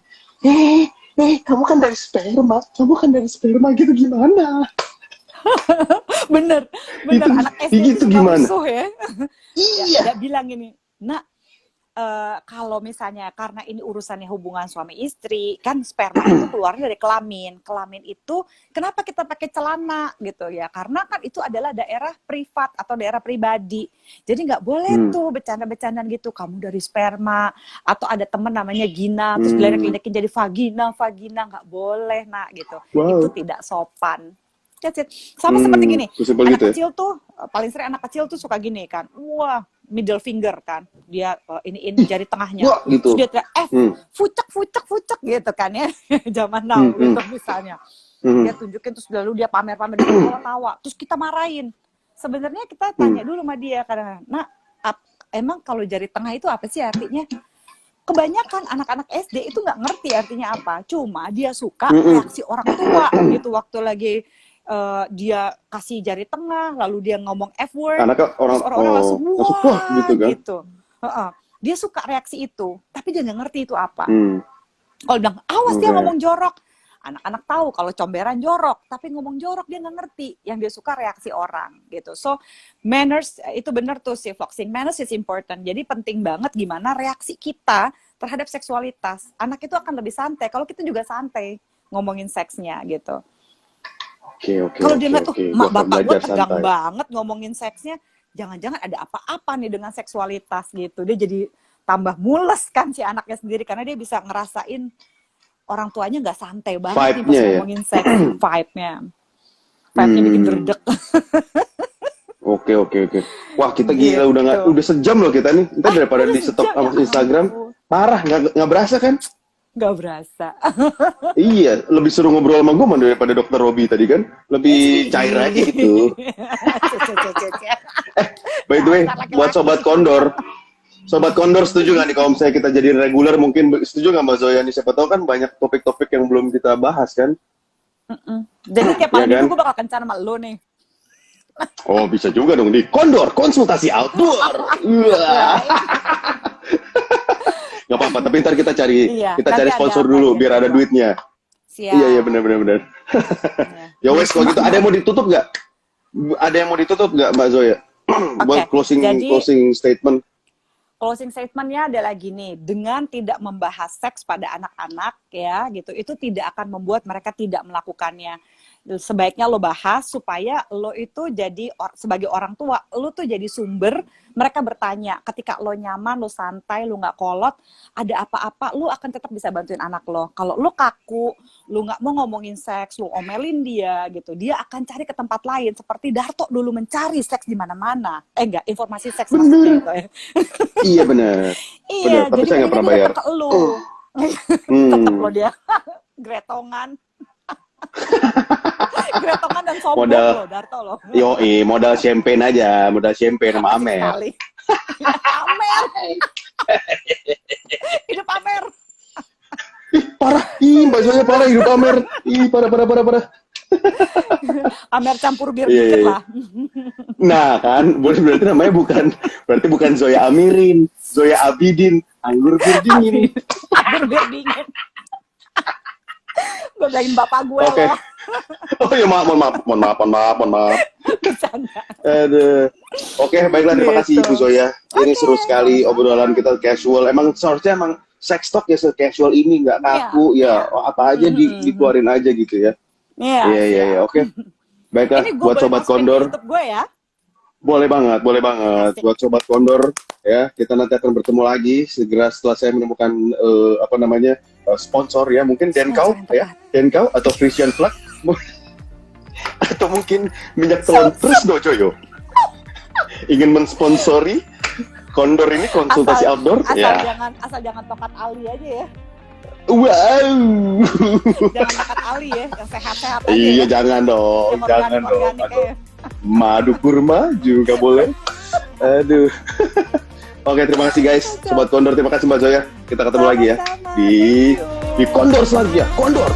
Kamu kan dari sperma gitu gimana? bener itu, anak SD itu gimana? rusuh ya. Iya. Dia bilang gini, nak, kalau misalnya karena ini urusannya hubungan suami istri, kan sperma itu keluarnya dari kelamin. Kelamin itu kenapa kita pakai celana gitu ya? Karena kan itu adalah daerah privat atau daerah pribadi. Jadi nggak boleh tuh bercanda-bercandaan gitu. Kamu dari sperma atau ada temen namanya Gina, terus diledek-ledekin jadi vagina, nggak boleh nak gitu. Itu tidak sopan. Sama seperti gini, anak gitu kecil tuh paling sering anak kecil tuh suka gini kan, wah middle finger kan, dia ini jari tengahnya, wah, gitu. Terus dia teriak fucek gitu kan ya, zaman now gitu misalnya, dia tunjukin terus lalu dia pamer-pamer, dia tawa-tawa, terus kita marahin. Sebenarnya kita tanya dulu sama dia kadang, nah emang kalau jari tengah itu apa sih artinya? Kebanyakan anak-anak SD itu nggak ngerti artinya apa, cuma dia suka reaksi orang tua gitu waktu lagi dia kasih jari tengah, lalu dia ngomong F-word, orang-orang langsung wah gitu kan. Gitu. Dia suka reaksi itu, tapi dia nggak ngerti itu apa. Kalau bilang, awas dia ngomong jorok, anak-anak tahu kalau comberan jorok, tapi ngomong jorok dia nggak ngerti. Yang dia suka reaksi orang gitu. So manners itu benar tuh si Floxing, manners is important. Jadi penting banget gimana reaksi kita terhadap seksualitas. Anak itu akan lebih santai. Kalau kita juga santai ngomongin seksnya gitu. Kalau dia nggak tuh, mak bapak gue tegang banget ngomongin seksnya, jangan-jangan ada apa-apa nih dengan seksualitas gitu. Dia jadi tambah mules kan si anaknya sendiri, karena dia bisa ngerasain orang tuanya nggak santai banget nih pas ngomongin seks. Vibe-nya bikin derdek. Oke. Wah, kita gila gitu. udah sejam loh kita nih. Kita daripada di stop sama Instagram. Parah, nggak berasa kan? Nggak berasa. Iya, lebih seru ngobrol sama gue daripada Dokter Robi tadi kan. Lebih cair aja gitu. By the way, buat Sobat Kondor. Sobat Kondor setuju nggak nih kalau misalnya kita jadi reguler, mungkin setuju nggak Mbak Zoya nih? Siapa tahu kan banyak topik-topik yang belum kita bahas kan. Jadi tiap hari minggu gue bakal kencan sama lo nih. Oh, bisa juga dong di Kondor Konsultasi Outdoor. Gak apa-apa, tapi ntar kita cari sponsor dulu biar ada duitnya. Siap. Iya benar. Ya wes kalau gitu, ada yang mau ditutup nggak? Mbak Zoya? Buat closing statement. Closing statementnya adalah gini, dengan tidak membahas seks pada anak-anak ya gitu, itu tidak akan membuat mereka tidak melakukannya. sebaiknya lo bahas supaya lo itu jadi sebagai orang tua, lo tuh jadi sumber mereka bertanya. Ketika lo nyaman, lo santai, lo nggak kolot, ada apa-apa, lo akan tetap bisa bantuin anak lo. Kalau lo kaku, lo nggak mau ngomongin seks, lo omelin dia gitu, dia akan cari ke tempat lain. Seperti Darto dulu mencari seks di mana-mana. Enggak, informasi seks maksudnya gitu ya. Iya benar. Iya, Tapi jadi saya nggak pernah dia bayar. datang ke lo. Tetap lo dia gretongan. Gretongan dan sombong lo, Darto lo. Yoi, modal champagne aja, modal champagne sama Amer. Sekali. Amer. Hidup Amer. Parah, Mbak Zoya parah hidup Amer. Parah. Amer campur bir Iya, dikit iya. lah. Nah kan, berarti namanya bukan Zoya Amirin, Zoya Abidin, anggur bir dingin. Anggur bir dingin. Gue bilangin bapak gue Oke. loh. Oh ya mohon maaf. Bercanda. Aduh. Oke, baiklah, terima kasih Gitu. Ibu Zoya. Ini seru sekali obrolan kita casual. Emang seharusnya sex talk ya se-casual ini, nggak kaku ya. Apa aja dikeluarin aja gitu ya. Iya. Oke. Baiklah, Ini gue buat Sobat Kondor. YouTube gue ya. Boleh banget. Asik. Buat Sobat Kondor, ya, kita nanti akan bertemu lagi segera setelah saya menemukan sponsor ya, mungkin Denkau Sponsor yang ya, Denkau atau Frisian Flag, atau mungkin minyak telon terus Dojoyo. Ingin mensponsori Kondor ini konsultasi outdoor, Asal jangan tokat Ali aja ya. Wow. Jangan tokat Ali ya, yang sehat-sehat aja. Iya, ya. jangan dong, Yang jangan dong. organik Aduh. ya. Madu kurma juga boleh. Aduh. Oke, terima kasih guys. Sobat Kondor, terima kasih Mbak Zoya. Kita ketemu lagi ya Sama-sama. di Thank you. Kondor selanjutnya. Kondor.